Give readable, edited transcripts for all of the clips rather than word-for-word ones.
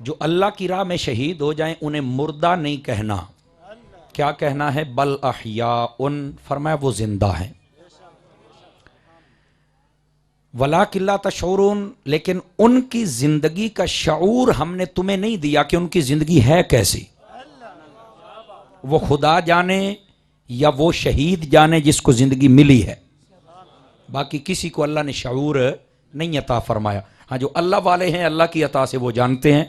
جو اللہ کی راہ میں شہید ہو جائیں انہیں مردہ نہیں کہنا. کیا کہنا ہے؟ بل احیاء، فرمایا وہ زندہ ہیں. وَلَٰكِن لَا تَشْعُرُونَ، لیکن ان کی زندگی کا شعور ہم نے تمہیں نہیں دیا کہ ان کی زندگی ہے کیسی. وہ خدا جانے یا وہ شہید جانے جس کو زندگی ملی ہے، باقی کسی کو اللہ نے شعور نہیں عطا فرمایا. ہاں جو اللہ والے ہیں اللہ کی عطا سے وہ جانتے ہیں.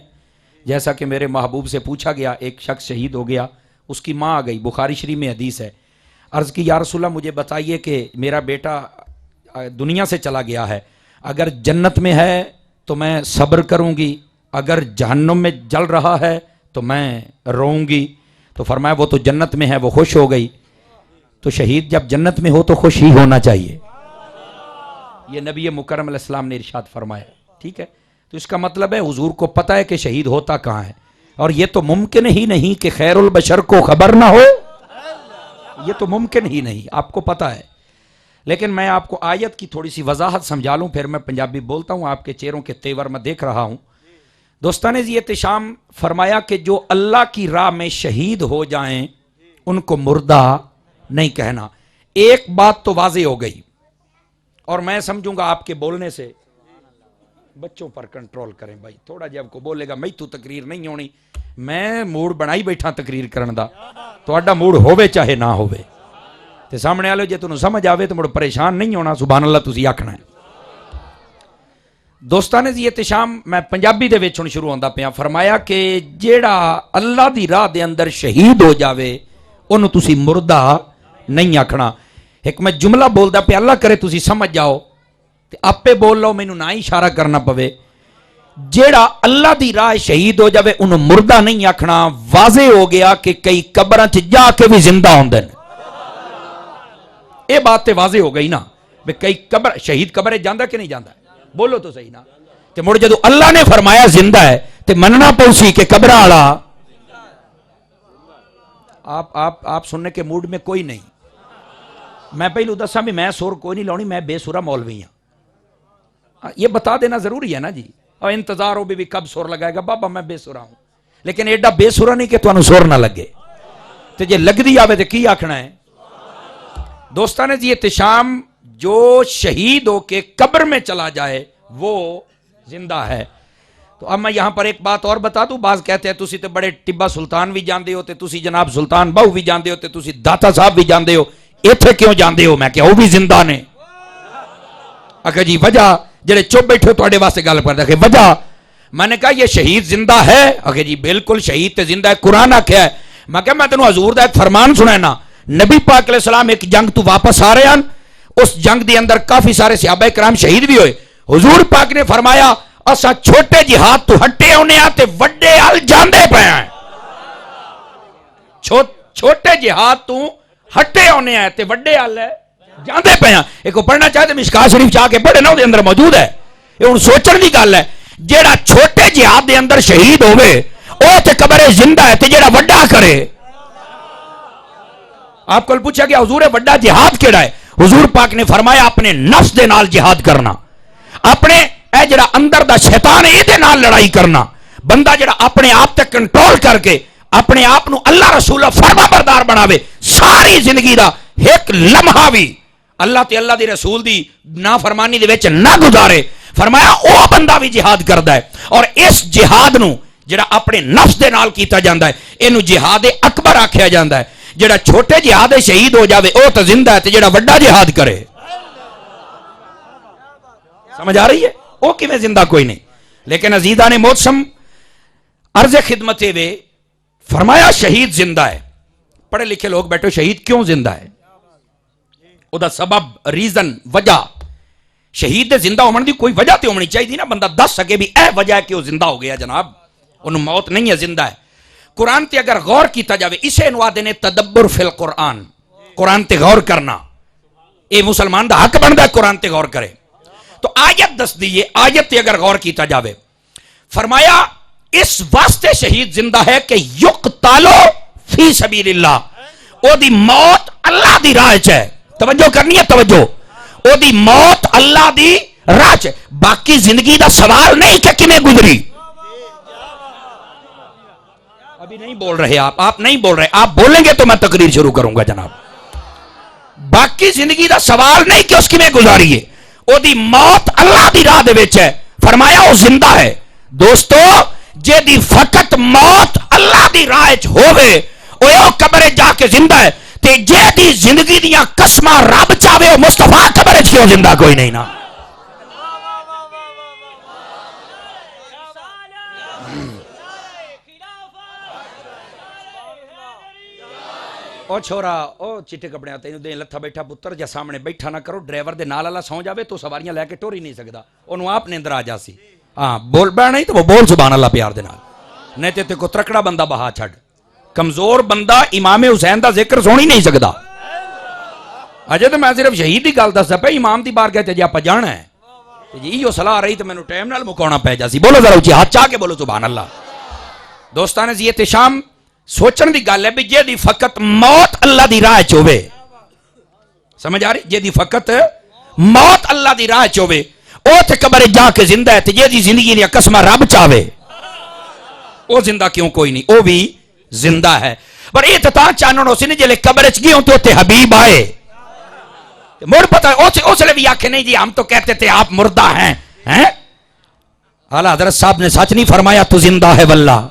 جیسا کہ میرے محبوب سے پوچھا گیا، ایک شخص شہید ہو گیا، اس کی ماں آ گئی، بخاری شریف میں حدیث ہے. عرض کی یا رسول اللہ مجھے بتائیے کہ میرا بیٹا دنیا سے چلا گیا ہے، اگر جنت میں ہے تو میں صبر کروں گی، اگر جہنم میں جل رہا ہے تو میں روؤں گی. تو فرمایا وہ تو جنت میں ہے، وہ خوش ہو گئی. تو شہید جب جنت میں ہو تو خوش ہی ہونا چاہیے. یہ نبی مکرم علیہ السلام نے ارشاد فرمایا. ٹھیک ہے، تو اس کا مطلب ہے حضور کو پتہ ہے کہ شہید ہوتا کہاں ہے. اور یہ تو ممکن ہی نہیں کہ خیر البشر کو خبر نہ ہو، یہ تو ممکن ہی نہیں، آپ کو پتہ ہے. لیکن میں آپ کو آیت کی تھوڑی سی وضاحت سمجھا لوں، پھر میں پنجابی بولتا ہوں. آپ کے چہروں کے تیور میں دیکھ رہا ہوں. دوستان جی احتشام فرمایا کہ جو اللہ کی راہ میں شہید ہو جائیں ان کو مردہ نہیں کہنا. ایک بات تو واضح ہو گئی، اور میں سمجھوں گا آپ کے بولنے سے. بچوں پر کنٹرول کریں بھائی، تھوڑا جب کو بولے گا میں تو تقریر نہیں ہونی، میں موڈ بنائی بیٹھا تقریر کرن دا، تہاڈا موڈ ہووے چاہے نہ ہووے. تے سامنے والے جے تینوں سمجھ آوے تو مڑ پریشان نہیں ہونا، سبحان اللہ تسی آکھنا ہے. دوستانے جی احتشام میں پنجابی دے وچ ہن شروع ہوندا پیا. فرمایا کہ جیڑا اللہ دی راہ دے اندر شہید ہو جاوے اونوں تسی مردہ نہیں آکھنا. ایک میں جملہ بولدا پیا، اللہ کرے تسی سمجھ جاؤ تے آپے بول لو، مینوں نہ ہی اشارہ کرنا پوے. جیڑا اللہ دی راہ شہید ہو جاوے انہوں مردہ نہیں آکھنا. واضح ہو گیا کہ کئی قبراں چ جا کے بھی زندہ ہوندے نے. یہ بات تے واضح ہو گئی نا، بے کئی قبر شہید قبرے جاندا کہ نہیں جاندا؟ بولو تو صحیح نا. تے مڑ جدو اللہ نے فرمایا زندہ ہے تے مننا پوسی کہ قبر والا. آپ سننے کے موڈ میں کوئی نہیں. میں پہلو دساں بھی میں سور کوئی نہیں لونی، میں بے سورا مولوی ہوں. یہ بتا دینا ضروری ہے نا جی. اور انتظار ہو بھی کب سور لگائے گا، بابا میں بے سورا ہوں. لیکن ایڈا بے سورا نہیں کہ تانوں سور نہ لگے. تے جے لگدی آوے تے کی آکھنا ہے؟ دوستانے جی احتشام جو شہید ہو کے قبر میں چلا جائے وہ زندہ ہے. تو اب میں یہاں پر ایک بات اور بتا دوں. بعض کہتے ہیں تسی تے بڑے ٹبا سلطان بھی جاندے ہو، تے تسی جناب سلطان بہو بھی جاندے ہو، تے تسی داتا صاحب بھی جاندے ہو، ایتھے کیوں جاندے ہو؟ میں کہ وہ بھی زندہ نے. اکھا جی وجہ جڑے چپ بیٹھے تواڈے واسطے گل کر دے وجہ. میں نے کہا یہ شہید زندہ ہے. اکھا جی بالکل شہید تے زندہ ہے، قرآن آکھیا ہے. میں کہا میں تینوں حضور دا ایک فرمان سنانا. نبی پاک علیہ السلام ایک جنگ تو واپس آ رہے ہیں، اس جنگ دے اندر کافی سارے صحابہ کرام شہید بھی ہوئے. حضور پاک نے فرمایا اساں چھوٹے جہاد تو ہٹے ہونے آتے وڈے حل جاندے پے ہیں. چھوٹے جہاد تو ہٹے ہونے آتے وڈے حل ہے جاندے پے ہیں. ایک کو پڑھنا چاہتے مشکاہ شریف چاہ کے پڑھے نا، دے اندر موجود ہے. یہ ہن سوچن دی گل ہے. جیڑا چھوٹے جہاد دے اندر شہید ہوئے او تے قبر زندہ ہے، تے جیڑا وڈا کرے. آپ کو پوچھا گیا حضور وڈا جہاد کیڑا ہے؟ حضور پاک نے فرمایا اپنے نفس دے نال جہاد کرنا، اپنے اے جڑا اندر دا شیطان ہے دے نال لڑائی کرنا. بندہ جڑا اپنے آپ تے کنٹرول کر کے اپنے آپ نو اللہ رسول فرما بردار بناوے، ساری زندگی دا ایک لمحہ بھی اللہ تے اللہ دی رسول دی نافرمانی دے وچ نہ گزارے. فرمایا او بندہ بھی جہاد کردا ہے. اور اس جہاد نو جڑا اپنے نفس دے نال کیتا جاندا ہے اینو جہاد اکبر آکھیا جاندا ہے. جڑا چھوٹے جہاد شہید ہو جاوے او تو زندہ ہے، تے جڑا وڈا جہاد کرے سمجھ آ رہی ہے او کیویں زندہ کوئی نہیں. لیکن عزیزان محترم عرض خدمت وے فرمایا شہید زندہ ہے. پڑھے لکھے لوگ بیٹھو شہید کیوں زندہ ہے؟ او دا سبب ریزن وجہ. شہید دے زندہ ہونے دی کوئی وجہ تے ہونی چاہیے نا، بندہ دس سکے بھی اے وجہ ہے کہ وہ زندہ ہو گیا. جناب انہوں موت نہیں ہے، زندہ ہے. قرآن تے اگر غور کیتا جاوے اسے انوا دینے تدبر فی القرآن، قرآن تے غور کرنا. اے مسلمان دا حق بندا ہے قرآن تے غور کرے. تو آیت دس دیئے، آیت تے اگر غور کیتا جاوے فرمایا اس واسطے شہید زندہ ہے کہ یقتالو فی سبیل اللہ. او دی موت اللہ دی راہ چ ہے. توجہ کرنی ہے، توجہ. او دی موت اللہ دی راہ چ. باقی زندگی دا سوال نہیں کہ کنے گزری. بول رہے, آپ نہیں بول رہے. آپ بولیں گے تو میں تقریر شروع کروں گا جناب. باقی زندگی دا سوال نہیں کہ اس کی میں گزاری ہے, او دی موت اللہ دی راہ دے وچ ہے. فرمایا وہ زندہ ہے. دوستو جے دی فقط موت اللہ دی راہ وچ ہوے او قبر جا کے زندہ ہے, تے جے دی زندگی دیاں قسماں رب چاہے او مصطفیٰ قبر وچ کیوں زندہ کوئی نہیں نا. او چھوڑا او چٹے کپڑے تینوں دے لتھا بیٹھا پتر جا سامنے بیٹھا نہ کرو. ڈرائیور دے نال والا سو جاوے تو سواریاں لے کے ٹور ہی نہیں سکدا, اونوں آپ نیندر آ جاسی. ہاں بول بہ نہیں تو وہ بول سبحان اللہ پیار دے نال, نہیں تے کو ترکڑا بندہ بہا چھڈ. کمزور بندہ امام حسین دا ذکر سن ہی نہیں سکدا. اجے تو میں صرف شہید دی گل دسدا پیا, امام دی بارگاہ تے جے آپ جانا ہے تے جی ایو صلاح رہی تے مینوں ٹائم نال مکاونا پے جاسی. بولو ذرا اونچی ہاتھ چاہ کے بولو سبحان اللہ. دوستاں زیت شام سوچن دی گل ہے بھی جے دی فقط موت اللہ دی راہ چ ہوے, سمجھ آ رہی, جے دی فقط موت اللہ دی راہ چ ہوے او تے قبر جا کے زندہ ہے, تے جے دی زندگی دی قسماں رب چاہے او زندہ کیوں کوئی نہیں, او بھی زندہ ہے. پر اے تے تاں چانن اسی نے جے قبر وچ گئے تے اوتے حبیب آئے مڑ پتہ اس لے بھی آکھے نہیں جی ہم تو کہتے تھے آپ مردہ ہیں. اعلیٰ حضرت صاحب نے سچ نہیں فرمایا تو زندہ ہے واللہ,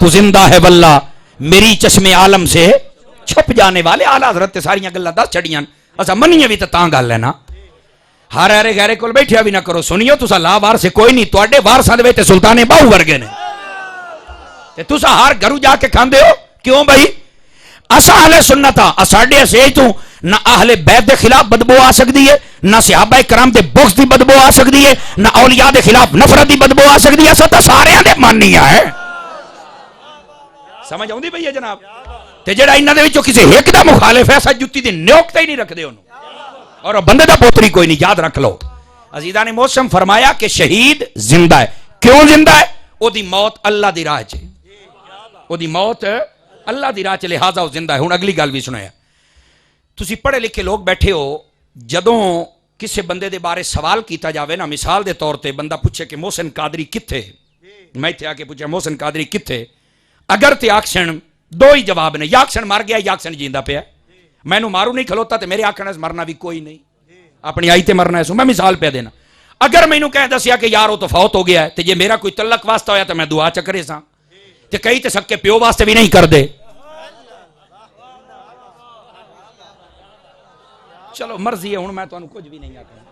تو زندہ ہے واللہ میری چشم عالم سے چھپ جانے والے. اعلیٰ حضرت تے ساریاں گلاں دس چھڑیاں, اسا منیے بھی تے تاں گل ہے نا. ہر ارے غیرے کول بیٹھیا بھی نہ کرو. سنیو تسا لا وارث کوئی نہیں, تواڈے وارثاں دے وچ سلطان باہو ورگے نے, تے تسا ہر گھروں جا کے کھاندے ہو کیوں بھائی؟ اسا اہل سنت ہاں, ساڈے اسے تو نہ اہل بیت دے خلاف بدبو آ سکتی ہے, نہ صحابہ کرام دے بغض دی بدبو آ سکتی ہے, نہ اولیاء دے خلاف نفرت دی بدبو آ سکتی ہے. اسا تے سارے دے ماننی ہے. سمجھ آؤندی پئی ہے جناب؟ تے جڑا انہاں دے وچوں کسے ایک دا مخالف ہے اسا جُتی دی نیوک تے ہی نہیں رکھدے اونوں, اور بندے دا پوتری کوئی نہیں. یاد رکھ لو عزیزان موسم فرمایا کہ شہید زندہ ہے. کیوں زندہ ہے؟ او دی موت اللہ دی راہ چ, او دی موت اللہ دی راہ چ, لہذا او زندہ ہے. ہن اگلی گل بھی سنایا. تسی پڑھے لکھے لوگ بیٹھے ہو, جدوں کسے بندے دے بارے سوال کیتا جاوے نا, مثال دے طور تے بندہ پوچھے کہ محسن قادری کتھے, میں تے آ کے پوچھا محسن قادری کتھے, اگر تے آکشن دو ہی جواب نے, یا آکشن مر گیا یا آکشن جیندہ پیا. میں نو مارو نہیں کھلوتا تے میرے آکھنے مرنا بھی کوئی نہیں, اپنی آئی تے مرنا ہے. سو میں مثال پہ دینا. اگر میں نو کہہ دسیا کہ یار وہ تو فوت ہو گیا ہے, تے جے میرا کوئی تعلق واسطہ ہویا تو میں دعا چکرے ساں, تے کئی تے سب کے پیو واسطے بھی نہیں کر دے. چلو مرضی ہے, ہن میں تانوں کچھ بھی نہیں آکھنا.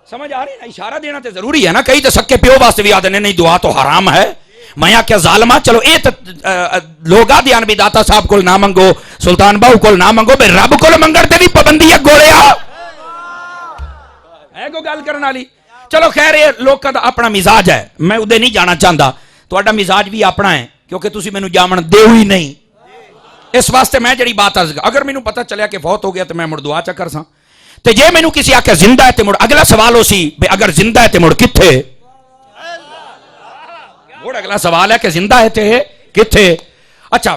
سمجھ آ رہی نا؟ اشارہ دینا تے ضروری ہے نا. کئی تے سکے پیو واسطے بھی آدھے نہیں دعا تو حرام ہے. میں کیا ظالمہ, چلو اے لوگا دیان بھی داتا صاحب کول نہ منگو, سلطان باہو کول نہ منگو, بے رب کول منگن تے بھی پابندی ہے گولیا ہے کو گل کرن والی. چلو خیر یہ لوکاں دا اپنا مزاج ہے, میں اودے نہیں جانا چاہندا. تہاڈا مزاج بھی اپنا ہے کیونکہ تسی مینوں جامن دیو ہی نہیں. اس واسطے میں جڑی بات اگر مینوں پتہ چلیا کہ فوت ہو گیا تو میں مڑ دعا چکر ساں, تے جے مینوں کسی آکھے زندہ ہے تے مڑ اگلا سوال ہو سی بے اگر زندہ ہے تے مڑ کتھے. مڑ اگلا سوال ہے کہ زندہ ہے تے کتھے. اچھا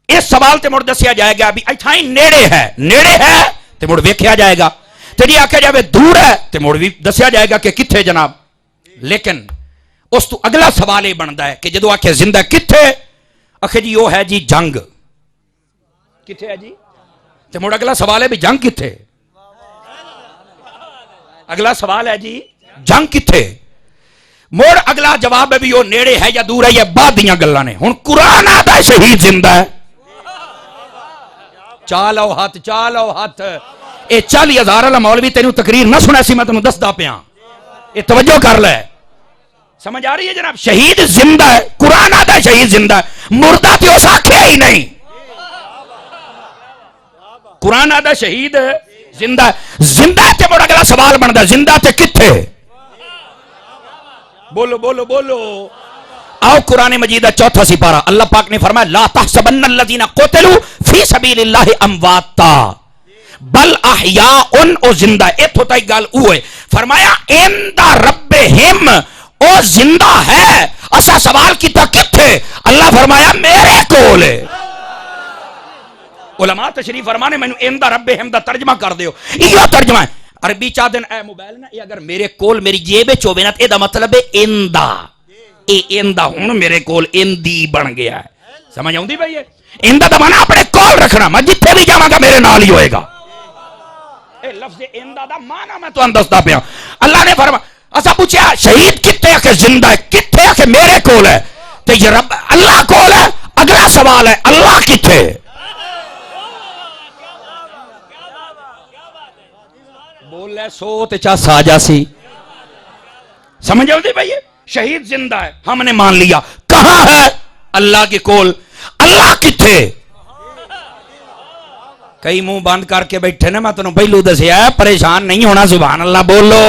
اس سوال تے مڑ دسیا جائے گا بھی ایتھاں نیڑے ہے تے مڑ ویکھیا جائے گا, تے جی آکھیا جاوے دور ہے تے مڑ بھی دسیا جائے گا کہ کتھے جناب. لیکن اس تو اگلا سوال یہ بنتا ہے کہ جدو آکھے زندہ کتھے, آکھے جی وہ ہے جی جنگ کتھے ہے جی, تے مڑ اگلا سوال ہے بھی جنگ کتھے. اگلا سوال ہے جی جنگ کتھے. مڑ اگلا جواب ہے بھی وہ نیڑے ہے یا دور ہے, یہ بعد دیاں گلاں نے. ہن قرآن آتا ہے شہید زندہ ہے. چالو ہاتھ اے 40,000 والا مولوی تینوں تقریر نہ سنا سی, میں تینوں دسدا پیاں, اے توجہ کر لے. سمجھ آ رہی ہے جناب؟ شہید زندہ ہے, قرآن آتا ہے شہید زندہ ہے, مردہ تے اس آکھیا ہی نہیں. قرآن آتا ہے شہید زندہ ہے. زندہ تے مڑ اگلا سوال بندا ہے زندہ تے کتھے. بولو آؤ قرآن مجید 4 سپارہ, اللہ پاک نے فرمایا لا تحسبن الذین قتلوا فی سبیل اللہ امواتا بل احیاء, او زندہ. ایتھوں تک گل اوے فرمایا عند ربہم, او زندہ ہے. اسا سوال کیتا کتھے, اللہ فرمایا میرے کول. علماء تشریف فرمانے میں عند ربہم دا ترجمہ کر دیو, یہ ترجمہ ہے عربی چاہ دن. اے موبائل نا, یہ اگر میرے کول میری جیب چ ہوے نا, اے دا مطلب ہے ایندا, اے ایندا ہن میرے کول ایندی بن گیا ہے. سمجھ آؤں دی بھئی ہے اندہ دا مانا اپنے کول رکھنا میں جتھے بھی جاواں گا میرے نال ہی ہوئے گا اے لفظ اندہ دا مانا میں تو اندستا پیا اللہ نے فرما اسا پوچھا شہید کتے ہے کہ زندہ ہے کتے ہے کہ میرے کول ہے تو یہ رب اللہ کول ہے اگلا سوال ہے اللہ کتے بول لے سو تے چاہ ساجا سی سمجھ آؤں دی بھئی شہید زندہ ہے ہم نے مان لیا کہاں ہے اللہ کے کول اللہ کتھے کئی منہ بند کر کے بیٹھے نا میں تنوں پہلو دسیا ہے پریشان نہیں ہونا سبحان اللہ بولو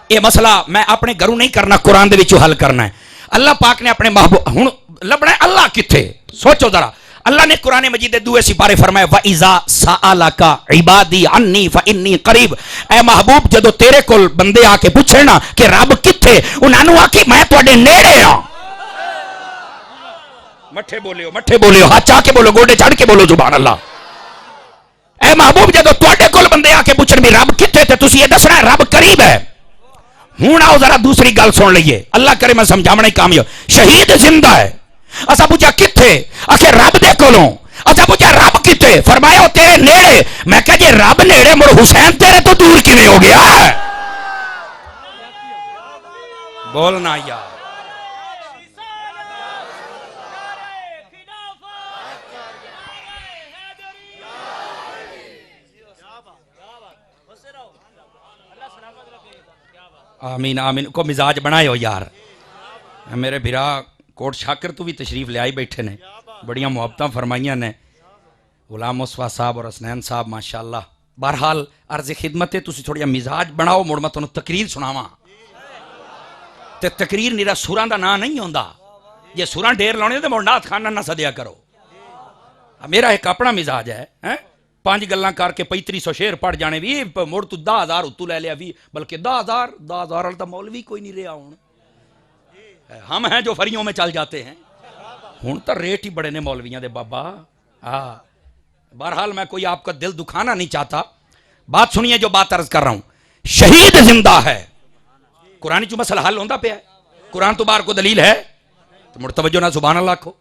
یہ مسئلہ میں اپنے گھروں نہیں کرنا قرآن دے وچوں حل کرنا ہے اللہ پاک نے اپنے محبوب ہن لبنا ہے اللہ کتھے سوچو ذرا اللہ نے قرآن مجید دوے سپارے فرمایا وَإِذَا سَأَلَكَ عِبَادِي عَنِّي فَإِنِّي قَرِيب اے محبوب جدو تیرے کول بندے آ کے پوچھے نا کہ رب کتھے انہاں نوں آکھی میں تواڈے نیڑے ہاں مٹھے بولیو ہاتھ چاہ کے بولو گوڑے چڑھ کے بولو سبحان اللہ اے محبوب جدو تواڈے کول بندے آ کے پوچھن بھی رب کتھے تے تسی یہ دسنا ہے رب قریب ہے ہن آؤ ذرا دوسری گل سن لئیے اللہ کرے میں سمجھاونا ہی کامیاب شہید زندہ ہے اسا پوچھا کتھے آخر رب دے کولوں اسا پوچھا رب کتھے فرمایا وہ تیرے نیڑے میں کہا جی رب نیڑے مڑ حسین تیرے تو دور کیویں ہو گیا ہے بولنا یار آمین آمین کو مزاج بنائے ہو یار میرے بھرا کوٹ شاکر تو بھی تشریف لے آئی بیٹھے نے بڑیاں محبتاں فرمائیاں نے غلام مصطفیٰ صاحب اور حسنین صاحب ماشاءاللہ بہرحال عرض خدمت ہے تسی تھوڑا مزاج بناؤ مڑ میں تانوں تقریر سناواں تے تقریر نیرا سوراں دا نا نہیں ہوندا جے سوراں ڈھیر لانے تے مڑ نعت خانہ نہ سدیا کرو میرا ایک اپنا مزاج ہے 5 گلاں کر کے 3500 شعر پڑھ جانے بھی مڑ تو 10,000 اتو لے لیا بھی بلکہ 10,000 والا تو مولوی کوئی نہیں رہا ہوں ہم ہیں جو فریوں میں چل جاتے ہیں ہوں تو ریٹ ہی بڑے نے مولویاں دے بابا بہرحال میں کوئی آپ کا دل دکھانا نہیں چاہتا بات سنیے جو بات عرض کر رہا ہوں شہید زندہ ہے قرآن جو مسئلہ حل ہوندہ پہ ہے قرآن تو بار کو دلیل ہے تو مرتوجہ نہ سبحان اللہ کو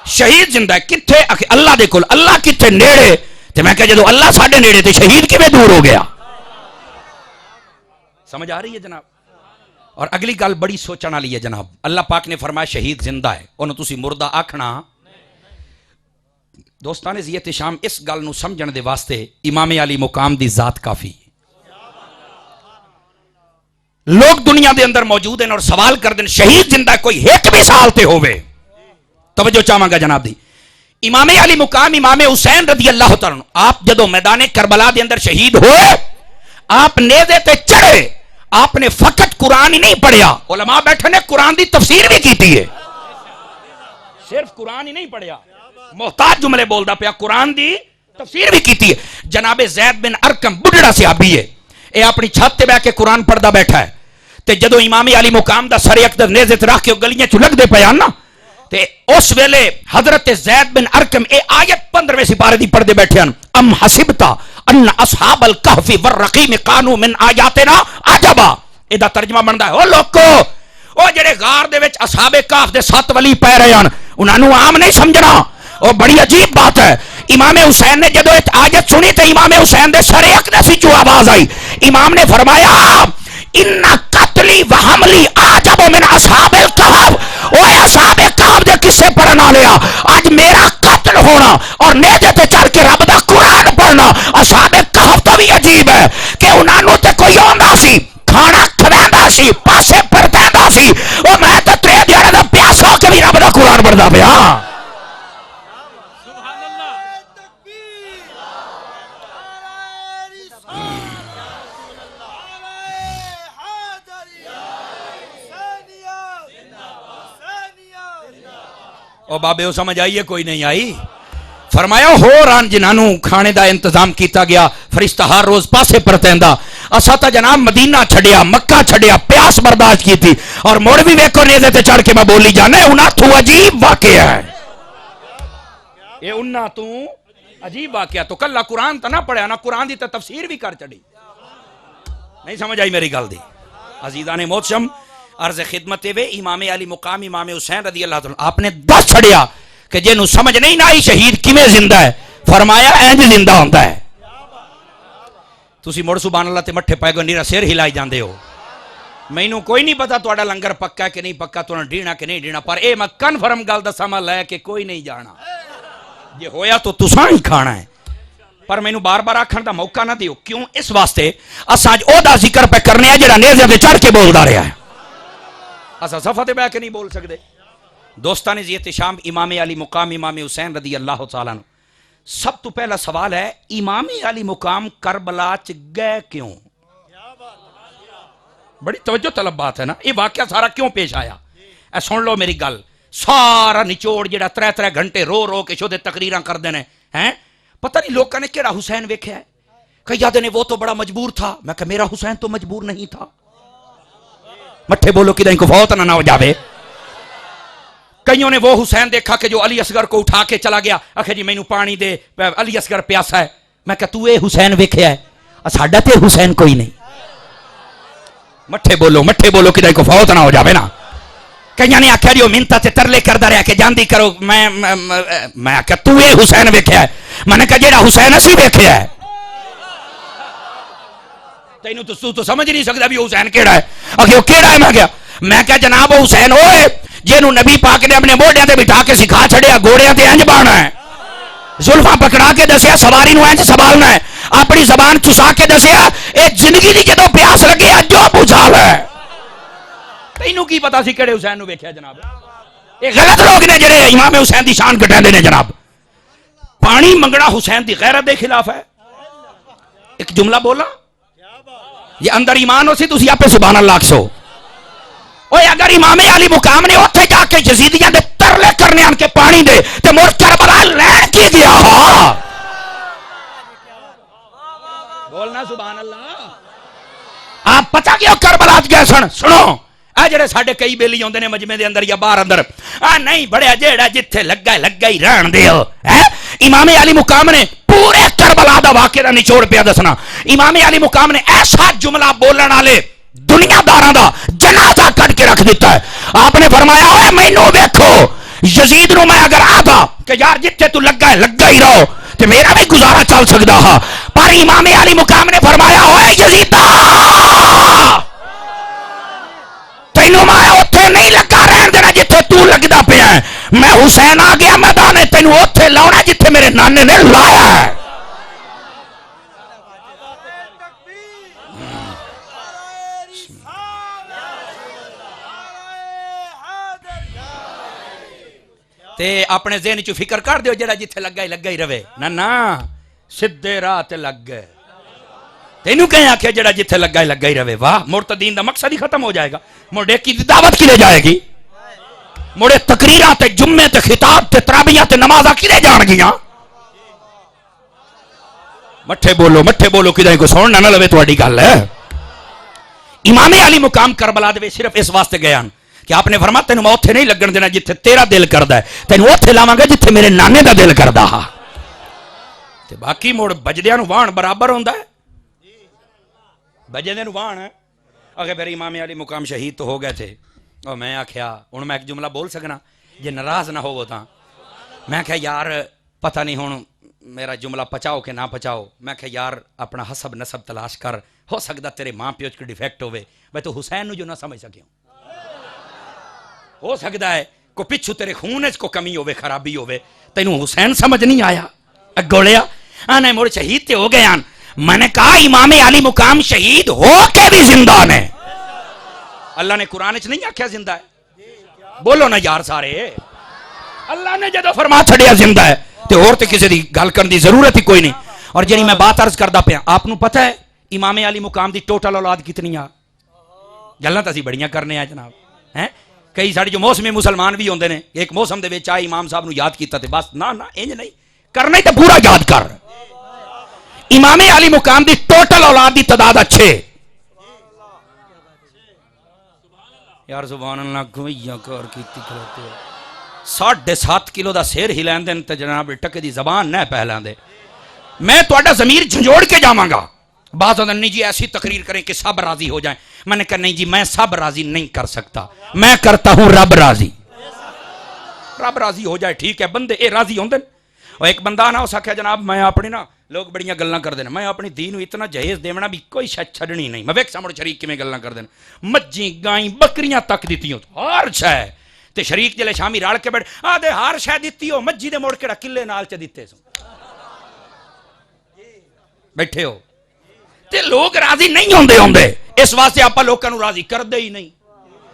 شہید زندہ ہے کتھے اللہ دے کول اللہ کتھے نیڑے تے میں کہا جدو اللہ ساڑھے نیڑے تے شہید کی میں دور ہو گیا سمجھ آ رہی ہے جناب اور اگلی گل بڑی سوچنا لی ہے جناب اللہ پاک نے فرمایا شہید زندہ ہے انہوں تسی مردہ آکھنا دوستان زیت شام اس گل نو سمجھن دے واسطے امام علی مقام دی ذات کافی لوگ دنیا دے اندر موجود ہیں اور سوال کر دیں شہید زندہ کوئی ایک بھی سال تے ہوئے توجہ چاہاں گا جناب دی امام علی مقام امام حسین رضی اللہ تعالیٰ آپ جدو میدان کربلا دے اندر شہید ہوئے آپ نیزے تے چڑھے آپ نے فقط قرآن ہی نہیں پڑھیا علماء بیٹھے نے قرآن دی تفسیر بھی کی تھی ہے صرف قرآن ہی نہیں پڑھیا محتاج جملے بول دا پیا قرآن دی تفسیر بھی کی تھی ہے جناب زید بن ارکم بڑھڑا صحابی ہے اے اپنی چھت تے بیٹھ کے قرآن پڑھدا بیٹھا ہے تے جدو امام علی مقام دا سر اقدر نیزے تے رکھ کے گلیاں چ لگ دے پیا نا تے اس ویلے حضرت زید بن ارکم اے آیت 15ویں سپارے دی پڑھ دے بیٹھے ہیں ام حسبتا ان اصحاب الکہف والرقیم کانوا من آیاتنا عجبا اے دا ترجمہ بندا ہے او لوکو او جڑے غار دے وچ اصحاب کہف دے 7 ولی پے رہے ہیں انہاں نو عام نہیں سمجھنا او بڑی عجیب بات ہے امام حسین نے جدو آیت سنی تے امام حسین دے سر اقدس وچ آواز آئی امام نے فرمایا ان قتلی و حملی عجب من اصحاب الکہف اوے اصحاب کہف دے قصے پڑھنا لیا آج میرا قتل ہونا اور نیزے تے چڑھ کے رب دا قرآن پڑھنا اصحاب کہف تو بھی عجیب ہے کہ انہاں نو تے کوئی ہوندا سی کھانا کھویندا سی پاسے پرتیندا سی او میں تے ترے دیاڑے دا پیاسا ہو کے بھی رب دا قرآن پڑھدا پیا او بابے ہو سمجھ آئیے کوئی نہیں آئی فرمایا ہو ران جنہوں کھانے دا انتظام کیتا گیا فرشتہ ہر روز پاسے پرتیندا اسا تا جناب مدینہ چھڑیا مکہ چھڑیا پیاس برداشت کی تھی اور موڑ بھی ویکو نیزے تے چڑھ کے میں بولی جانے انہاں تو عجیب واقعہ ہے اے انہاں تو عجیب واقعہ تو کلہ قرآن تا نہ پڑھیا نہ قرآن دی تا تفسیر بھی کر چڑی نہیں سمجھ آئی میری گل دی عزیزان محترم عرض خدمت وے امام علی مقام امام حسین رضی اللہ عنہ آپ نے دس چھڑیا کہ جنوں سمجھ نہیں نہ آئی شہید کیویں زندہ ہے، فرمایا اینج زندہ ہوندا ہے. تسی مڑ سبحان اللہ تے مٹھے پائے گو نیرا سر ہلائی جاندے ہو. مینوں کوئی نہیں پتا تہاڈا لنگر پکا کہ نہیں پکا، تہاڈا ڈینا کہ نہیں ڈینا، پر اے میں کنفرم گل دساں میں لے کے کوئی نہیں جانا، جے ہویا تو تساں ہی کھانا ہے. پر مینوں بار بار آکھن دا موقع نہ دیو. کیوں؟ اس واسطے اساں اج او دا ذکر پہ کرنے ہیں جڑا نیزے تے چڑھ کے بولدا رہیا ہے. اساں صفحے تے بیٹھ کے نہیں بول سکدے. دوستان زیت شام امام علی مقام امام حسین رضی اللہ تعالی عنہ. سب تو پہلا سوال ہے امام علی مقام کربلا چ گئے کیوں؟ بڑی توجہ طلب بات ہے نا. یہ واقعہ سارا کیوں پیش آیا؟ اے سن لو میری گل. سارا نچوڑ جڑا 3 گھنٹے رو رو کے شودے تقریراں کردے نے ہیں، پتہ نہیں لوگوں نے کیڑا حسین ویکھیا ہے. کئی آدھے نے وہ تو بڑا مجبور تھا. میں کہ میرا حسین تو مجبور نہیں تھا. مٹھے بولو کدھر کو فوت نہ ہو جاوے. کئیوں نے وہ حسین دیکھا کہ جو علی اصغر کو اٹھا کے چلا گیا، آخر جی مینوں پانی دے، علی اصغر پیاسا ہے. میں کہ تو اے حسین ویکھیا ہے، ساڈا تے حسین کوئی نہیں. مٹھے بولو کدھر کو فوت نہ ہو جاوے نا. کئیوں نے آخیا جی وہ منتا تے ترلے کردا رہیا کہ جاندی کرو. میں کہ تو اے حسین ویکھیا ہے. میں نے کہا جیڑا حسین اسی ویکھیا ہے. تینوں تو سمجھ نہیں سکدا بھی حسین کیڑا ہے. آخر وہ کیڑا ہے؟ میں کہا جناب وہ حسین ہوئے جنہوں نبی پاک نے اپنے موڈیاں تے بٹھا کے سکھا چھڑیا گھوڑیاں تے انج بانا ہے، زلفاں پکڑا کے دسیا سواری نو انج سنبھالنا ہے، اپنی زبان چسا کے دسیا اے زندگی دی جدوں پیاس لگے جو بجھا لے. تینوں کی پتا سی کیڑے حسین نو ویکھیا جناب؟ اے غلط لوگ نے جڑے امام حسین دی شان گھٹاندے نے جناب. پانی منگنا حسین دی غیرت دے خلاف ہے. ایک جملہ بولا یہ اندر ایمان ہو سی تسی آپ سبحان اللہ آکھو. اوے اگر امام علی مقام نے اوتھے جا کے یزیدیاں دے ترلے کرنے آن کے پانی دے تے مڑ کربلا لین کی گیا ہا. بولنا سبحان اللہ. آپ پتہ کیوں کربلا گئے سن؟ سنو اے جڑے ساڈے کئی بیلی ہوندے نے مجمع دے اندر یا باہر اندر نہیں بڑے جیڑا جتھے لگا ہی رہن دیو. امام علی مقام نے پورے کربلا دا واقعہ دا نچوڑ پیا دسنا. امام علی مقام نے ایسا جملہ بولن والے دنیا داراں دا جنازہ کٹ کے رکھ دیتا ہے. آپ نے فرمایا اوے مینوں ویکھو یزید نو میں اگر آتا کہ یار جتھے تو لگا ہی رہو تے میرا بھی گزارا چل سکدا ہا، پر امام علی مقام نے فرمایا اوے یزیدا تینوں میں اوتھے نہیں لگا رہن دینا جتھے تو لگدا پیا ہے. میں حسین آ گیا میدان تینوں اوتھے لاؤنا جتھے میرے نانے نے لایا ہے. تے اپنے ذہن چ فکر کر دیو جڑا جتھے لگا ہی رہے. نہ سدھے راہ تے لگ گئے. تینوں کہیں آکھیا جڑا جتھے لگا ہی رہے. واہ مرتدین دا مقصد ہی ختم ہو جائے گا. مڑے کی دعوت کی لے جائے گی؟ مڑے تقریراں تے جمعے تے خطاب تے تراویحاں تے نمازاں کی لے جان گیاں؟ مٹھے بولو کدھر کو سننا نہ لوے تہاڈی گل ہے. امام علی مقام کربلا دے صرف اس واسطے گئے ہیں کہ آپ نے فرمایا تینوں میں اوتھے نہیں لگن دینا جتھے تیرا دل کردا ہے، تینوں اوتھے لاواں گا جتھے میرے نانے دا دل کردا ہا. تے باقی مڑ بجدیاں نو وان برابر ہوندا ہے. بجدے نو وان ہے. اگر پھر امام علی مقام شہید تو ہو گئے تھے. اور میں آکھیا ہن میں ایک جملہ بول سکنا جے ناراض نہ ہوو تاں. میں کہا یار پتہ نہیں ہن میرا جملہ پچاؤ کہ نہ پچاؤ. میں کہا یار اپنا حسب نسب تلاش کر، ہو سکدا تیرے ماں پیو کوئی ڈیفیکٹ ہوے. میں تو حسین نو جو نہ سمجھ سکیوں. ہو سکتا ہے کو پچھو تیرے خون کو کمی ہوے خرابی ہوے تینوں حسین سمجھ نہیں آیا. گولیا نہیں مڑ شہید تے ہو گئے ہیں. میں نے کہا امام علی مقام شہید ہو کے بھی زندہ نے. اللہ نے قرآن چ نہیں آکھیا زندہ ہے؟ بولو نا یار سارے. اللہ نے جدو فرما چھڑیا زندہ ہے تے اور تے کسی دی گل کرن دی ضرورت ہی کوئی نہیں. اور جنی میں بات عرض کردا پیا آپ نو پتہ ہے امام علی مقام دی ٹوٹل اولاد کتنی آ؟ گلاں تاں اسی بڑیاں کرنے آ جناب. ہیں کئی ساڈے جو موسمی مسلمان بھی ہوندے نے ایک موسم دے وچ آئے امام صاحب نو یاد کیتا تے بس نہ انج نہیں کرنا تے پورا یاد کر. امام علی مقام دی ٹوٹل اولاد دی تعداد اچھے یار سبحان اللہ کوئیا کار کیتی کھلوتے 7.5 کلو دا سیر ہلین دن تے جناب ٹکے دی زبان نہ پہلان دے. میں تہاڈا ضمیر جھنجوڑ کے جاواں گا. بعض ہوتا نہیں جی ایسی تقریر کریں کہ سب راضی ہو جائیں. میں نے کہا نہیں جی میں سب راضی نہیں کر سکتا, میں کرتا ہوں رب راضی. رب راضی ہو جائے ٹھیک ہے, بندے اے راضی ہوندے. اور ایک بندہ نا اس آخیا جناب میں اپنے نا لوگ بڑیاں گلاں کر دینا, میں اپنی دین اتنا جہیز دیونا بھی کوئی شاید چھڑنی نہیں. میں ویک سامنے شریک کی میں گلاں کر دینا, مجھیں گائیں بکریاں تک دیتی ہوں ہر شے تے شریک جلے شامی راڑ کے بیٹھ آدھے ہر شے دیتی ہو مجھی دے موڑ کے کلے نال چ دیتے سو بیٹھے ہو تے لوگ راضی نہیں ہوندے ہوندے. اس واسطے آپ لوگوں کو راضی کر دے ہی نہیں,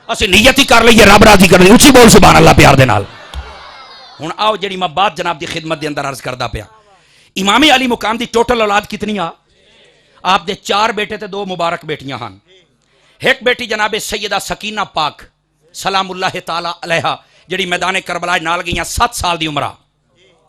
اسی نیت ہی کر لئیے رب راضی کر دے. اچھی بول سبحان اللہ پیار دے نال. ہن آؤ جڑی میں بات جناب دی خدمت دے اندر عرض کردا پیا. امام علی مقام دی ٹوٹل اولاد کتنی آ؟ آپ دے 4 بیٹے تے 2 مبارک بیٹیاں ہن. ایک بیٹی جناب سیدہ سکینہ پاک سلام اللہ تعالی علیہا جڑی میدان کربلا نال گئیاں 7 سال دی عمرہ,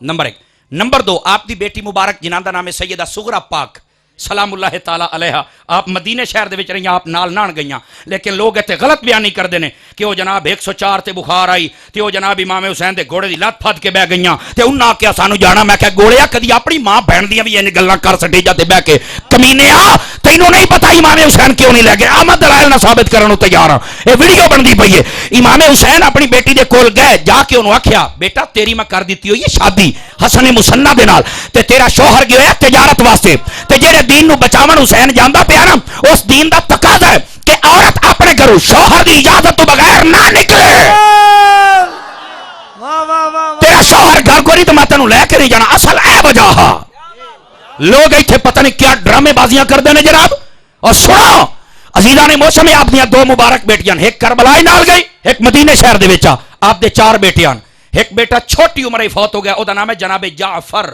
نمبر 1. نمبر 2 آپ دی بیٹی مبارک جنہاں دا نام ہے سیدہ سغرا پاک سلام اللہ تعالی علیہا, آپ مدینے شہر دے وچ رہیاں, آپ نال نان گئیاں. لیکن لوگ ایتھے غلط بیان نہیں کردے نے کہ وہ جناب 104 تے بخار آئی تے وہ جناب امام حسین دے گھوڑے دی لت پھد کے بہ گئیاں تے انہاں آکھیا سانو جانا. میں کہ گوڑیا کدی اپنی ماں بہن دیاں وی ان گلاں کر سٹیجاں تے بہ کے کمینیا تینوں نہیں پتہ امام حسین کیوں نہیں لے گئے. احمد دلائل نہ ثابت کرن تیار ہاں, اے ویڈیو بندی پئی ہے. امام حسین اپنی بیٹی دے کول گئے, جا کے انہوں آکھیا بیٹا تیری میں کر دیتی ہوئی شادی حسن مصنع دے نال تے تیرا شوہر گیا ہے تجارت واسطے تے جڑے دین نو بچاون حسین جاندا پیا نا اس دین دا تقاضا ہے کہ عورت اپنے گھروں شوہر دی اجازت تو بغیر نہ نکلے. تیرا شوہر گھر کو نہیں تو میں تینوں لے کے نہیں جانا. اصل اے وجہ لوگ ایتھے پتہ نہیں کیا ڈرامے بازیاں کردے نے جناب. اور سنو عزیزان موسم آپ دیاں 2 مبارک بیٹیاں, ایک کربلا نال گئی ایک مدینے شہر دے وچ. آپ دے 4 بیٹیاں, ایک بیٹا چھوٹی عمر ہی فوت ہو گیا, او دا نام ہے جناب جعفر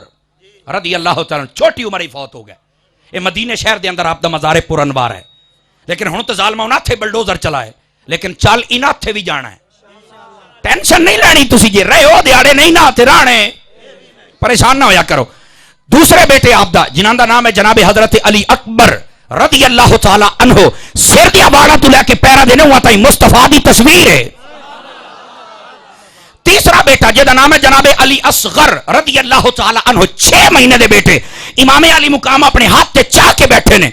رضی اللہ تعالی عنہ, چھوٹی عمر ہی فوت ہو گیا. اے مدینے شہر دے اندر آپ دا مزار پر انوار ہے. لیکن ہن تو ظالمہ انہاں تھے بلڈوزر چلائے, لیکن چل انہاں تھے بھی جانا ہے. ٹینشن نہیں لینی تسی جی رہے ہو دیاڑے نہیں نہ تے رانے, پریشان نہ ہویا کرو. دوسرے بیٹے آپ دا جنہاں دا نام ہے جناب حضرت علی اکبر رضی اللہ تعالی عنہ, سر دی والا تو لے کے پیرا دینے ہوا تھا مصطفیٰ دی تصویر ہے. تیسرا بیٹا جہاں نام ہے جناب علی اصغر رضی اللہ تعالی عنہ, 6 مہینے دے بیٹے. امام علی مقام اپنے ہاتھ تے چاہ کے بیٹھے نے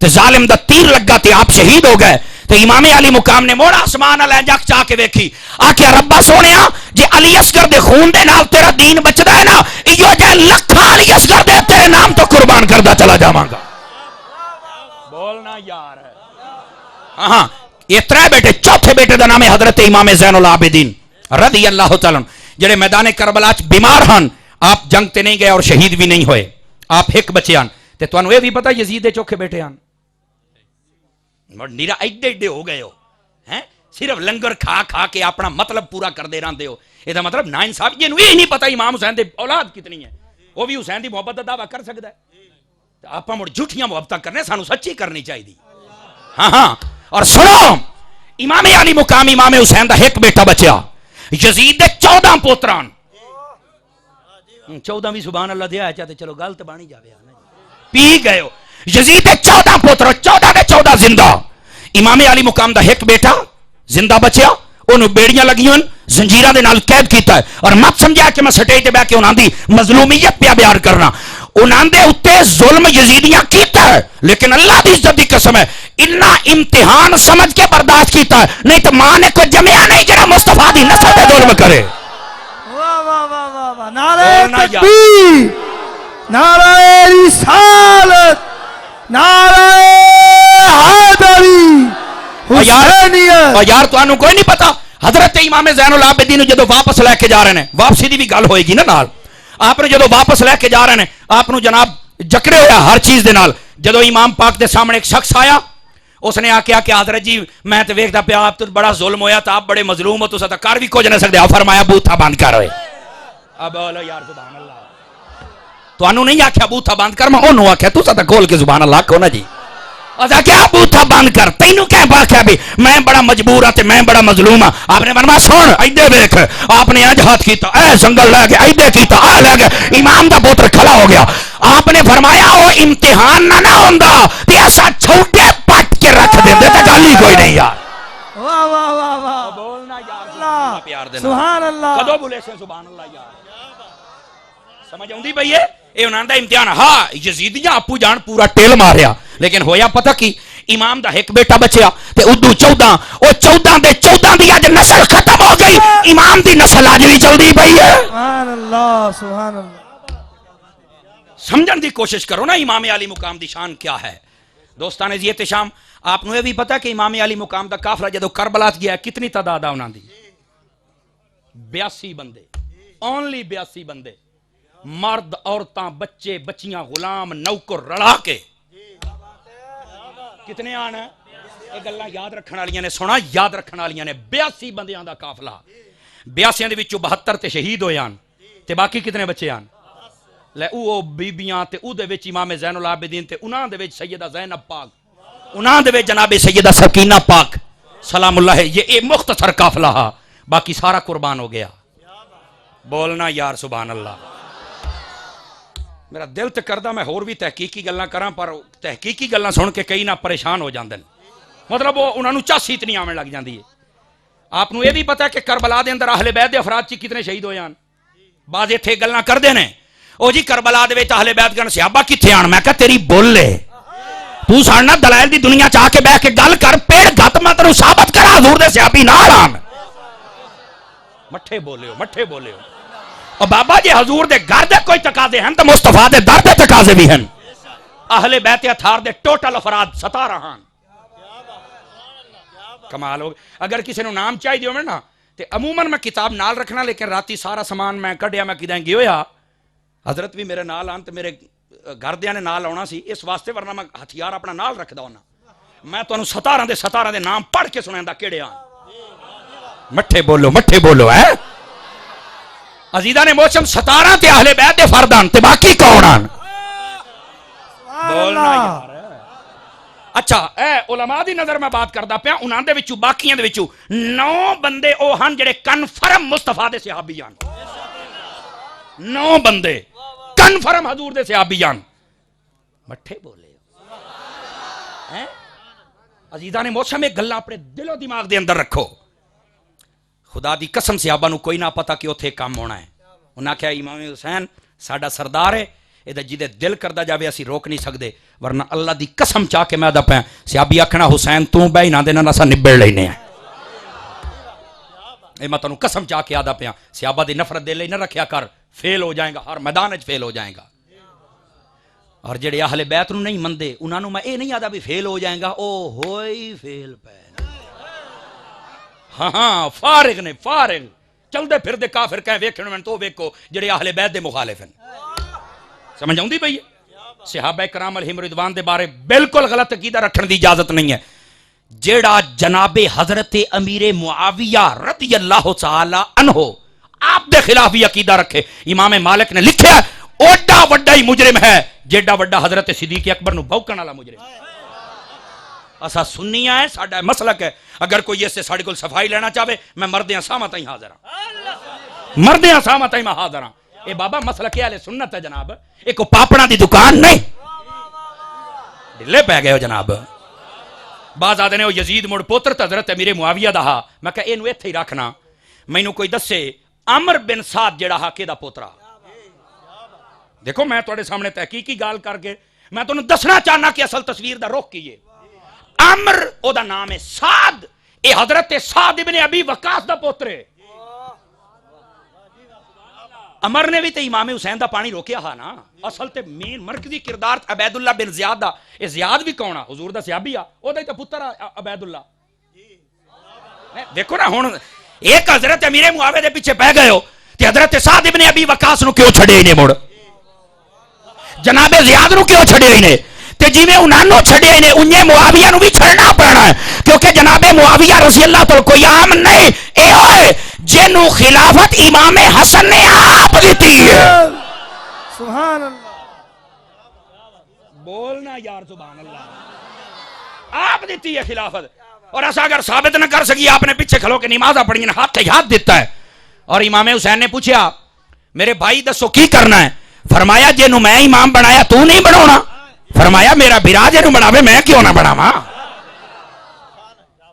تے ظالم دا تیر لگا تے آپ شہید ہو گئے. تے امام علی مقام نے موڑا آسمان علیہ جاک چاہ کے ویکھی, آکھیا ربا سونیا جے علی اصغر دے خون دے نال تیرا دین بچدا ہے نا, ایو جے لکھاں علی اصغر دے تیرے نام تو قربان کردا چلا جاواں گا. بولنا یار ہے. ہاں یہ 3 بیٹے. چوتھے بیٹے دا نام ہے حضرت امام زین العابدین رضی اللہ تعالیٰ جڑے میدان کربلا چ بیمار ہن. آپ جنگ تے نہیں گئے اور شہید بھی نہیں ہوئے. آپ ایک بچے ہن تے تانوں اے بھی پتہ یزید دے چوکھے بیٹے ہن, نیرا ایڈے ایڈے ہو گئے ہو ہیں, صرف لنگر کھا کھا کے اپنا مطلب پورا کردے رہندے ہو. اے دا مطلب ناانصاف جنوں یہ نہیں پتہ امام حسین دے اولاد کتنی ہے, وہ بھی حسین دی محبت دا دعویٰ کر سکدا ہے. آپ مڑ جھوٹیاں محبتاں کرنے, سانو سچی کرنی چاہیے. ہاں ہاں. اور سنو امام علی مقام امام حسین دا ایک بیٹا بچیا, یزید دے 14 پوتران. 14 بھی سبحان اللہ دیا چاہتے چلو گل تو بانی جاوے پی گئے ہو. یزید دے 14 پوتر, 14 دے 14 زندہ. امام علی مقام دا ایک بیٹا زندہ بچیا, انہوں بیڑیاں لگیاں زنجیرہ دے نال قید کیتا ہے. اور مت سمجھا کہ میں سٹیج تے بیٹھ کے انہاں دی مظلومیت پہ بیان کرنا. انہاں دے اتے ظلم یزیدیاں کیتا ہے, لیکن اللہ دی عزت دی قسم ہے اتنا امتحان سمجھ کے برداشت کیتا ہے, نہیں تو ماں نے کوئی جمعہ نہیں جڑا مصطفیٰ دی نسل پہ ظلم کرے. نعرہ تکبیر, نعرہ رسالت, نعرہ حیدری حسینیت. اور یار تو انہوں کوئی نہیں پتا حضرت امام زین العابدین جدو واپس لے کے جا رہے ہیں, واپسی دی بھی گل ہوئے گی نا نال, آپ نے جدو واپس لے کے جا رہے ہیں آپ نے جناب جکڑے ہویا ہر چیز دے نال. جدو امام پاک دے سامنے ایک شخص آیا, اس نے آکیا کہ حضرت جی میں تے ویکھدا پیا آپ تو بڑا ظلم ہویا, تو آپ بڑے مظلوم ہو, تو ستا کر بھی کچھ نہ سکتے. فرمایا بوتھا بند کر ہوئے. اب بولو یار سبحان اللہ. تو انہوں نہیں آکھیا بوتھا بند کر, میں انہوں آکھیا تو ستا کھول کے سبحان اللہ کہو نا جی. اور کیا بوتھا بند کر, تینوں کیا باکھیا بھی میں بڑا مجبور ہاں تے میں بڑا مظلوم ہاں. آپ نے فرمایا سن ایدے ویکھ, آپ نے اج ہاتھ کیتا اے سنگل لے کے ایدے کیتا آ لے کے امام دا پوتر کھڑا ہو گیا. آپ نے فرمایا او امتحان نہ ہوندا تے ایسا چھوٹے پٹ کے رکھ دیندے تے گل ہی کوئی نہیں یار. واہ واہ واہ واہ, بولنا یار سبحان اللہ. کدو بولے سے سبحان اللہ یار, سمجھ آؤندی پئی ہے. یہ انہوں دا امتحان. ہاں یزیدیاں اپو جان پورا ٹیل ماریا, لیکن ہویا پتہ کی امام دا ایک بیٹا بچیا تے ادو 14, او 14 دے 14 دی اج نسل ختم ہو گئی, امام دی نسل اج بھی چلدی پئی ہے. سبحان اللہ سبحان اللہ. سمجھن دی کوشش کرو نا امام علی مقام دی شان کیا ہے. دوستان عزیز احتشام, آپ نے یہ بھی پتا کہ امام علی مقام دا قافلہ جدو کربلا گیا کتنی تعداد ہے انہاں دی؟ 82 بندے, اونلی 82 بندے, مرد عورتاں بچے بچیاں غلام نوکر رڑا کے. کتنے آنا یہ گلاں یاد رکھن والیاں نے سنا, یاد رکھن والیاں نے. 82 بندیاں دا قافلہ, 82 دے وچوں 72 تے شہید ہوئے آن, تے باقی کتنے بچے آن؟ لے او بیبیاں تے او دے وچ امام زین العابدین تے انہاں دے وچ سیدہ زینب پاک, انہاں دے وچ جناب سیدہ سکینہ پاک سلام اللہ. یہ مختصر قافلہ ہا, باقی سارا قربان ہو گیا. بولنا یار سبحان اللہ. میرا دل تے کردہ میں اور بھی تحقیقی گلاں کراں, پر تحقیقی گلاں سن کے کئی نہ پریشان ہو جاندے ہیں. مطلب وہ انہاں نوں چاسی اتنی آمن لگ جاندی ہے. آپ نوں یہ بھی پتہ ہے کہ کربلا دے اندر اہل بیت دے افراد چ کتنے شہید ہوئے ہیں؟ بعض ایتھے گلاں کردے نے, او جی کربلا دے وچ اہل بیت گن صحابہ کتھے آن. میں کہا تیری بولے تو ساڈا دلائل دی دنیا چاہ کے بیٹھ کے گل کر, پیڑ گھت میں تینوں ثابت کرا حضور دے صحابی نال آن. مٹھے بولے ہو, مٹھے بولے ہو. اور بابا جی حضور دے گھر دے کوئی تقاضے ہیں تو مصطفیٰ دے در دے تقاضے بھی ہیں. اہل بیت اطہار دے ٹوٹل افراد 17 ہیں. کمال ہو. اگر کسی نے نام چاہیے دیو میں نا تے عموماً میں کتاب نال رکھنا, لیکن راتی سارا سامان میں کڈیا میں کدیں گی ہویا حضرت بھی میرے نال آن تے میرے گھر دیاں نے نال آنا سی, اس واسطے ورنہ میں ہتھیار اپنا نال رکھدا ہونا. میں تانوں 17 دے نام پڑھ کے سنائندا کیڑے آن. مٹھے بولو, مٹھے بولو ہے عزیزاں نے موسم. 17 تے اہل بیت دے فردان تے باقی کون آن؟ بولنا یار. اچھا اے علماء دی نظر میں بات کردا پیا, انہاں دے وچوں باقیاں دے وچوں 9 بندے او ہن جڑے کنفرم مصطفیٰ دے صحابی ہن. 9 بندے کنفرم حضور دے صحابی ہن. مٹھے بولے ہیں عزیزاں نے موسم. ایک گلاں اپنے دل و دماغ دے اندر رکھو. خدا دی قسم صحابہ نو کوئی نہ پتا کہ اوتھے کام ہونا ہے. انہاں کہا امام حسین ساڈا سردار ہے, اے جدے دل کردا جاوے اسی روک نہیں سکدے, ورنہ اللہ دی قسم چاہ کے میں دا پیا صحابی آکھنا حسین تو بہ نہ دے نہ اساں نبڑ لینے ہیں. اے میں تانوں قسم چاہ کے آدا پیا صحابہ دی نفرت دل نہ رکھیا کر, فیل ہو جائے گا, ہر میدان وچ فیل ہو جائے گا. اور جڑے اہل بیت نو نہیں مندے انہاں نو میں اے نہیں آدا بھی فیل ہو جائے گا, او ہوئی فیل پے. ہاں فارغ نے, فارغ چل دے پھر دے کافر کہیں ویکھن میں تو ویکھو جڑے اہل بیت دے مخالف ہیں. سمجھ آؤندی بھئی؟ صحابہ کرام علیہم رضوان دے بارے بالکل غلط عقیدہ رکھن دی اجازت نہیں ہے. جیڑا جناب حضرت امیر معاویہ رضی اللہ تعالی عنہ آپ دے خلاف بھی عقیدہ رکھے, امام مالک نے لکھیا اوڈا وڈا ہی مجرم ہے جیڑا وڈا حضرت صدیق اکبر نو بھوکن والا مجرم. اسا سنیاں ہے, ساڈا مسلک ہے. اگر کوئی اس سے ساڈے کول صفائی لینا چاہے میں مردیاں ساماں تائیں حاضر ہاں, مردیاں ساماں تائیں میں حاضر ہاں. اے بابا مسلک اہل سنت ہے جناب, ایک کو پاپڑا دی دکان نہیں. ڈلے پہ گئے ہو جناب. بعض آدھے نے وہ یزید مڑ پوتر تے حضرت امیر معاویہ دا ہا. میں کہا اینو ایتھے ہی رکھنا, مینوں کوئی دسے عمر بن سعد جڑا ہا کیدا پوترا. دیکھو میں تواڈے سامنے تحقیقی گال کر کے میں تانوں دسنا چاہنا کہ اصل تصویر دا رخ کی ہے. عمر او دا نام ہے, سعد اے حضرت سعد ابن ابی وقاص دا پوتر ہے. عمر نے بھی تے امام حسین دا پانی روکیا ہا نا. اصل تے مین مرکزی کردار عبید اللہ بن زیاد دا. اے زیاد بھی کون آ؟ حضور دا صحابی آ, او دا تے پتر عبید اللہ. دیکھو نا ہن ایک حضرت امیر معاویہ دے پیچھے پہ گئے ہو تے حضرت سعد ابن ابی وقاص نو کیوں چھڑے نے مڑ؟ جناب زیاد نو کیوں چھڑے نے؟ تے جویں انہاں نو چھڑے نے انہیں معاویہ نو بھی چھڑنا پڑنا ہے, کیونکہ جناب معاویہ رضی اللہ تعالی کوئی عام نہیں, اے ہوئے جنوں خلافت امام حسن نے آپ دیتی ہے. سبحان اللہ. بولنا یار سبحان اللہ. آپ دیتی ہے خلافت. اور ایسا اگر ثابت نہ کر سکی آپ نے پیچھے کھلو کے نمازاں پڑھی ہیں, ہاتھ ہاتھ دیتا ہے. اور امام حسین نے پوچھا میرے بھائی دسو کی کرنا ہے؟ فرمایا جنوں میں امام بنایا تو نہیں بناونا. فرمایا میرا بھرا جنوں بناوے میں کیوں نہ بناواں.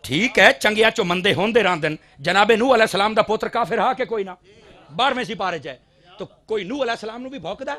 ٹھیک ہے چنگیا چو مندے ہوندے راندن. جناب نوح علیہ السلام دا پوتر کافر ہا کہ کوئی نہ 12ویں سپارے چ ہے, تو کوئی نوح علیہ السلام نو بھی بھوکدا ہے؟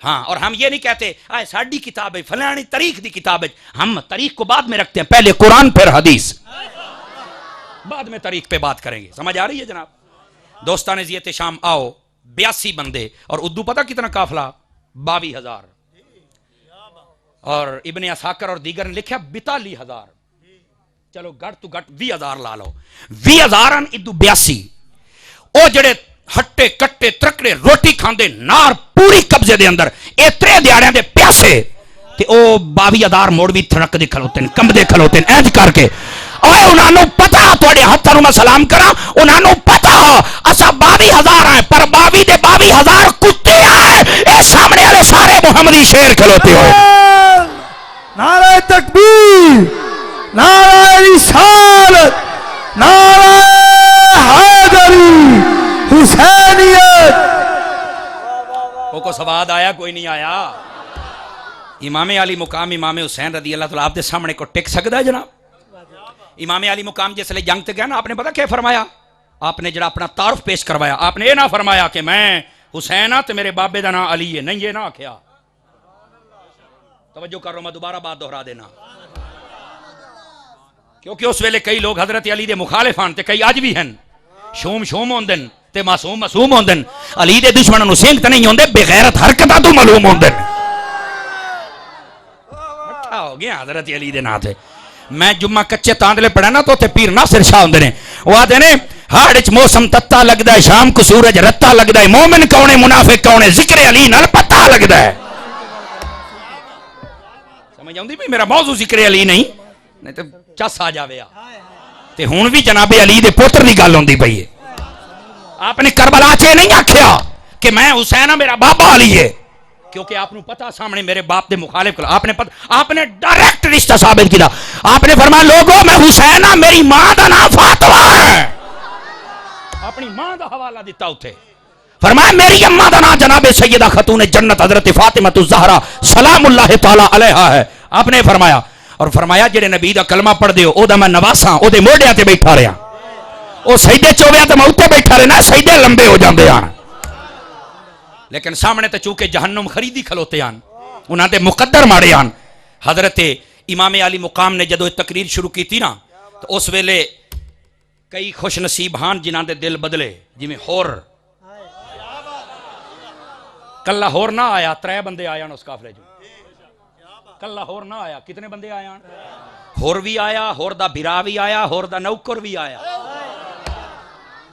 ہاں، اور ہم یہ نہیں کہتے آئے ساڑی کتاب ہے فلانی تاریخ دی کتاب ہے، ہم تاریخ کو بعد میں رکھتے ہیں، پہلے قرآن پھر حدیث، بعد میں تاریخ پہ بات کریں گے. سمجھ آ رہی ہے جناب؟ دوستان زیت شام آؤ، 82 بندے، اور اردو پتہ کتنا قافلہ؟ 22,000، اور ابن اساکر اور دیگر نے لکھا 42,000. چلو گھٹ تو گھٹ 20,000 لا لو، 20,000 ادو 82. او جڑے ہٹے کٹے ترکڑے روٹی کھاندے نار پوری قبضے دے اندر، اترے دیاڑیاں دے پیاسے، تے او 22,000 موڑ بھی تھڑک دے کھلوتے ہیں، کم دے کھلوتے ہیں، اینج کر کے. اوے انہاں نوں پتہ، تواڈے ہتھاں نوں میں سلام کراں، انہاں نوں پتہ اسا 22,000 ہیں، پر 22 دے 22,000 کتے آئے. اے سامنے والے سارے محمدی شیر کھلوتے ہوئے. نعرہ تکبیر، نعرہ رسالت، نعرہ حیدری، حسینیت. کو سواد آیا؟ کوئی نہیں آیا. امام علی مقام امام حسین رضی اللہ تعالیٰ آپ دے سامنے کو ٹک سکتا ہے جناب؟ امام علی مقام جس لئے جنگ تے گیا نا، آپ نے پتا کیا فرمایا؟ آپ نے جڑا اپنا تعارف پیش کروایا، آپ نے یہ نہ فرمایا کہ میں حسین ہاں تے میرے بابے دا نام علی ہے، نہیں یہ نہ آکھیا. توجہ کر رہا ہوں، میں دوبارہ بات دہرا دینا، کیونکہ اس ویلے کئی لوگ حضرت علی دے مخالف ہن تے کئی اج بھی ہیں، شوم ہوندن تے معصوم ہوندن. علی دے دشمناں نوں سنگ تے نہیں ہوندے، بے غیرت حرکتاں تو معلوم ہوندن. مٹھا ہو گیا حضرت علی دے نام تے. میں جمعہ کچے تاندلے پڑھا نا تو تے پیر ناصر شاہ ہوندے نے، وہ آدھے نے ہاڑ وچ موسم تتا لگدا ہے، شام کو سورج رتا لگدا ہے، مومن کون ہے منافق کون ہے، ذکر علی نال پتہ لگدا ہے. سمجھ آؤندی بھی میرا موضوع ذکر علی نہیں تے چس آ جاوے آ. تے ہن بھی جناب علی دے پوتر دی گل ہوندی پئی ہے. آپ نے کربلا چ نہیں آکھیا کہ میں حسین ہاں میرا بابا علی ہے، کیونکہ آپ نے پتا سامنے میرے باپ دے مخالف کر، آپ نے ڈائریکٹ رشتہ ثابت کیا. آپ نے فرمایا لوگوں میں حسین ہاں، میری ماں دا نام فاطمہ ہے، اپنی ماں دا حوالہ دیتا ہوتے. فرمایا میری اماں دا نام جناب سیدہ خاتون جنت حضرت فاطمہ الزہرا سلام اللہ تعالی علیہا ہے. آپ نے فرمایا، اور فرمایا جڑے نبی دا کلمہ پڑھ دیو او دا میں نواساں، او دے موڑیاں تے بیٹھا رہا، او سجدے چوبیاں تے میں اوتے بیٹھا رہنا، سجدے لمبے ہو جاندے ہیں. لیکن سامنے تے چونکہ جہنم خریدی کھلوتے ہیں، انہاں دے مقدر ماڑے ہیں. حضرت امام علی مقام نے جدو تقریر شروع کی تھی نا، تو اس ویلے کئی خوش نصیب ہاں جنہاں دے دل بدلے، جی میں ہور کلہ ہور نہ آیا، 3 بندے آیا اس کافلے جو، کلہ ہور نہ آیا، کتنے بندے آیا؟ ہور بھی آیا، ہور دا بھرا بھی آیا، ہور دا نوکر بھی آیا.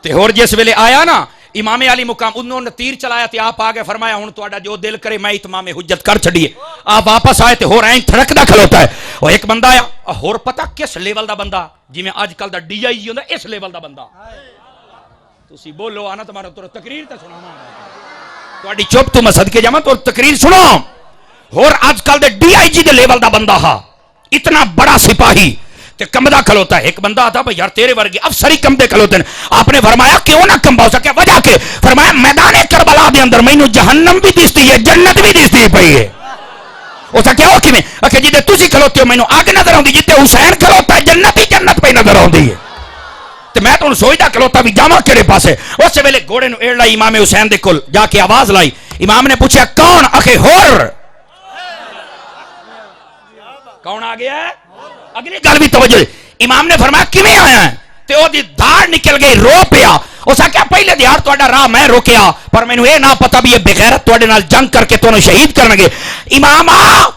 تے ہور جس ویلے آیا نا امام علی مقام، انہوں نے تیر چلایا تے آپ آگے فرمایا ہن تہاڈا جو دل کرے میں اتمام حجت کر چھڈیے. آپ واپس آئے تے ہور این تھڑکدا کھلوتا ہے. اور ایک بندہ آیا، ہور پتہ کس لیول دا بندہ، جی میں آج کل دا ڈی آئی جی ہوندا، اس لیول دا بندہ. تسی بولو آنا تمہارا تو تقریر تے سناواں، تہاڈی چپ تو میں صدقے جاواں تو تقریر سنو. ہور آج کل دے D I G they level دا بندہ ہا، اتنا بڑا سپاہی تے کمبدا کھلوتا ہے. ایک بندہ آتا بھئی یار تیرے ورگے افسری کمبدے کھلوتے ہیں. آپ نے فرمایا کیوں نہ کمبا ہو سکے، وجہ کہ فرمایا میدان کربلا دے اندر مینوں جہنم بھی دستی ہے، جنت بھی دستی پئی ہے. اس کیا ہو کیویں کہ جتے تسی کھلوتے ہو مینوں اگ نظر آندی، جتے حسین کھلوتا ہے جنت ہی جنت پہ نظر آندی ہے. تے میں تو سوچدا کھلوتا بھی جاواں کیڑے پاسے. اس ویلے گھوڑے نو ایڑ لائی امام حسین دے کول، جا کے آواز لائی. امام نے پوچھا کون؟ اکھے ہور. کون آ گیا ہے؟ اگلی گل بھی توجہ. امام نے فرمایا کیویں آیا ہے؟ تے او دی دھاڑ نکل گئی، رو پیا. اس کہا پہلے دیار تہاڈا راہ میں روکیا، پر مینوں اے نہ پتہ بھی یہ بغیرت تہاڈے نال جنگ کر کے تانوں شہید کرنگے. امام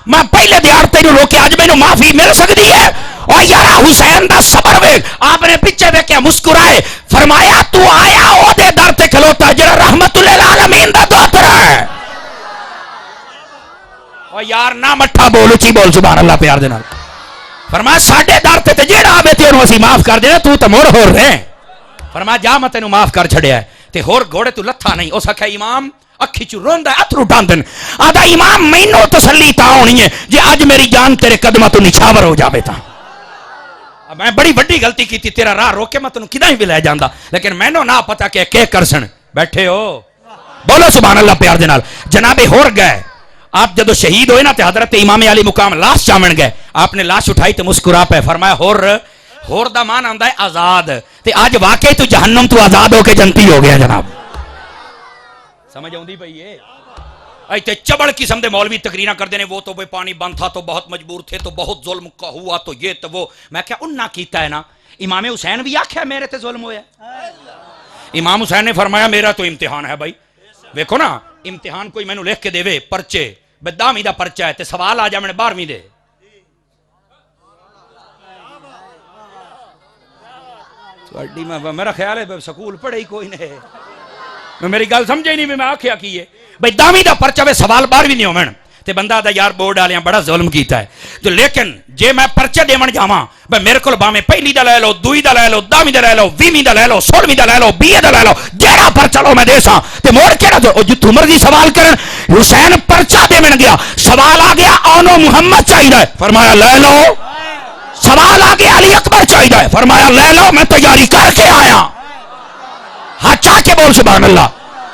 میں پہلے دیار تینوں روکیا، اج مینوں معافی مل سکتی ہے؟ او یار حسین دا صبر ویکھ. آپ نے پیچھے ویکھیا، مسکرائے، فرمایا تو آیا او دے در تے کھلوتا جڑا رحمت للعالمین دا دوتر ہے. او یار نہ مٹھا بول، اچھی بول سبحان اللہ پیار دے نال. فرمایا ساڈے در تے جیڑا آوے تے اونوں اسی معاف کر دینا، تو تے مڑ ہور رہے. فرمایا جا میں تینوں معاف کر چھڑیا ہے. تے ہور گھوڑے تو لتھا نہیں. اس آکھیا امام اکھی چ روندا اترو ڈاندن. آدا امام مینوں تسلی تا ہونی ہے جے اج میری جان تیرے قدماں تو نچھاور ہو جاوے تا. میں بڑی بڑی غلطی کیتی، تیرا راہ روکے میں تینوں کداں ہی بھی لے جاندا، لیکن مینوں نہ پتہ کہ کرسن بیٹھے ہو. بولو سبحان اللہ پیار دے نال. جناب ہور گئے. آپ جدو شہید ہوئے نا تے حضرت امام علی مقام لاش چامن گئے. آپ نے لاش اٹھائی تے مسکرا پہ فرمایا ہور دا مان آندا ہے آزاد. تے آج واقعی تو جہنم تو آزاد ہو کے جنتی ہو گیا جناب. سمجھ آؤندی پئی ہے؟ ایتے چبڑ قسم دے مولوی تقریراں کردے نے وہ تو بے پانی بند تھا تو بہت مجبور تھے تو بہت ظلم کا ہوا تو یہ تو وہ. میں کیا انہاں کیتا ہے نا. امام حسین بھی آکھیا میرے تے ظلم ہویا. امام حسین نے فرمایا میرا تو امتحان ہے بھائی. دیکھو نا امتحان کوئی مینوں لکھ کے دے پرچے بدامی دا پرچہ ہے تے سوال آ جا میں 12ویں دے. میرا خیال ہے سکول پڑھے ہی کوئی نہیں. میری گل سمجھے نہیں میں آکھیا کی ہے بھئی دامی دا پرچہ وے سوال 12ویں نہیں ہومن تے بندہ دا یار بورڈ والیاں بڑا ظلم کیتا ہے. تو لیکن جے میں پرچہ دیون جاواں بھئی میرے کول باویں پہلی دا لے لو دوئی دا لے لو 10ویں دا لے لو 20ویں دا لے لو 16ویں دا لے لو 20 دا لے لو جیڑا پرچہ لو میں دیساں تے موڑ کیڑا جو جتھوں مرضی سوال کرن. حسین پرچہ دیون گیا سوال آ گیا آنو محمد چاہیے فرمایا لے لو. سوال آ گیا علی اکبر چاہیے فرمایا لے لو میں تیاری کر کے آیا. ہاں چاہ کے بول سبحان اللہ.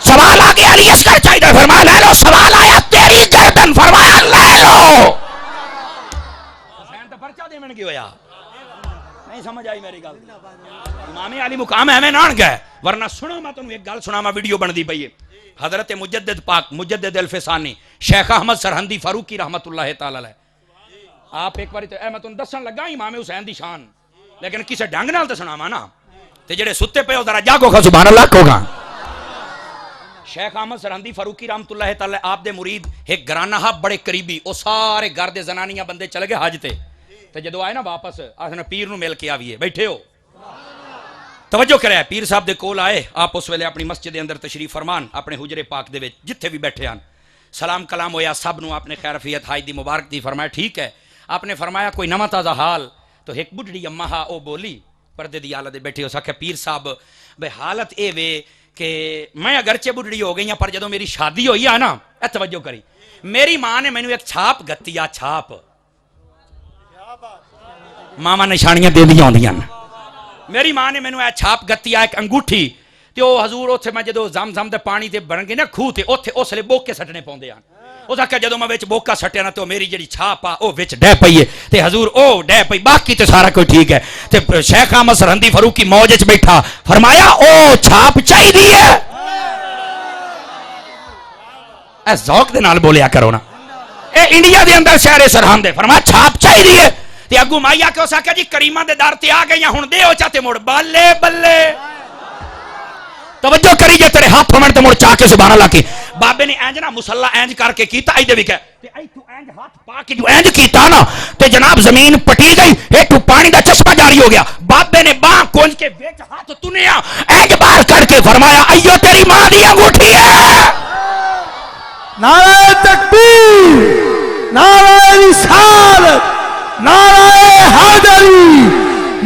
سوال آ گیا علی اصغر چاہیے فرمایا لے لو. سوال آیا تیری گردن فرمایا لے لو. حسین تو پرچہ دیون کی ہویا نہیں سمجھ آئی میری گل. امام علی مقام ہے میں نان گئے ورنہ سنو میں تمہیں ایک گل سنا میں ویڈیو بن دی پئی ہے. حضرت مجدد پاک مجدد الفسانی شیخ احمد سرہندی فاروقی رحمت اللہ تعالی علیہ. آپ ایک بار میں تمہیں دسن لگا امام حسین دی شان لیکن کسے ڈنگ نال تے سناواں نا تے جڑے ستے پے ہو ذرا جاگو کھا سبحان اللہ کہو گا. شیخ احمد سرہندی فاروقی رحمت اللہ تعالی آپ دے مرید ایک گرانہ بڑے قریبی او سارے گھر دے زنانیاں بندے چلے گئے حج تے جدو آئے نا واپس آسنے پیر نو مل کے آویے بیٹھے ہو. توجہ کرے پیر صاحب دے کول آئے آپ اس ویلے اپنی مسجد دے اندر تشریف فرمان اپنے حجرے پاک دے وچ جتھے بھی بیٹھے ہیں سلام کلام ہویا سب نو آپ نے خیر عافیت حج دی مبارک دی. فرمایا ٹھیک ہے. آپ نے فرمایا کوئی نواں تازہ حال تو ایک بڈھڑی اماں ہا او بولی پردے دی حالت بیٹھے ہو سکے پیر صاحب بے حالت اے وے کہ میں اگرچہ بڈھڑی ہو گئی ہوں پر جدوں میری شادی ہوئی ہے نا اے توجہ کری میری ماں نے مینوں ایک چھاپ گتی آ چھاپ ماما نشانیاں دے دیاں ہوندیاں. میری ماں نے مینوں اے چھاپ گتی آ ایک انگوٹھی تے او حضور اوتھے میں جدوں زم دے پانی تے بن گئے نا کھوہ تے اوتھے اس لے بوکے سٹنے پوندے ہن. اس آکھیا جدوں میں وچ بوکا سٹیا نا تو میری جڑی چھاپ آ او وچ ڈہ پئی ہے تے حضور او ڈہ پئی باقی تے سارا کوئی ٹھیک ہے. تے شیخ احمد سرہندی فاروقی موج وچ بیٹھا فرمایا او چھاپ چاہیے ہے. اے ذوق دے نال بولیا کرو نا. اے انڈیا دے اندر شہر سرہند ہے فرمایا چھاپ چاہیے تے اگوں مائی آ کے اس آکھیا جی کریماں دے در تے آ گئیاں ہن دے او چاتے مڑ بلے بلے. توجہ کری جے تیرے ہاتھ ہومن تے مڑ چا کے سبحان اللہ کی. بابے نے اینج نا مصلا اینج کر کے کیتا ای دے وی کہ تے ای تو اینج ہاتھ پا کے جو اینج کیتا نا تے جناب زمین پٹی گئی اے تو پانی دا چشمہ جاری ہو گیا. بابے نے باں کونج کے وچ ہاتھ تنیا اینج باہر کر کے فرمایا ایو تیری ماں دی انگوٹھی ہے. نعرہ تکبیر نعرہ رسالت نعرہ حیدری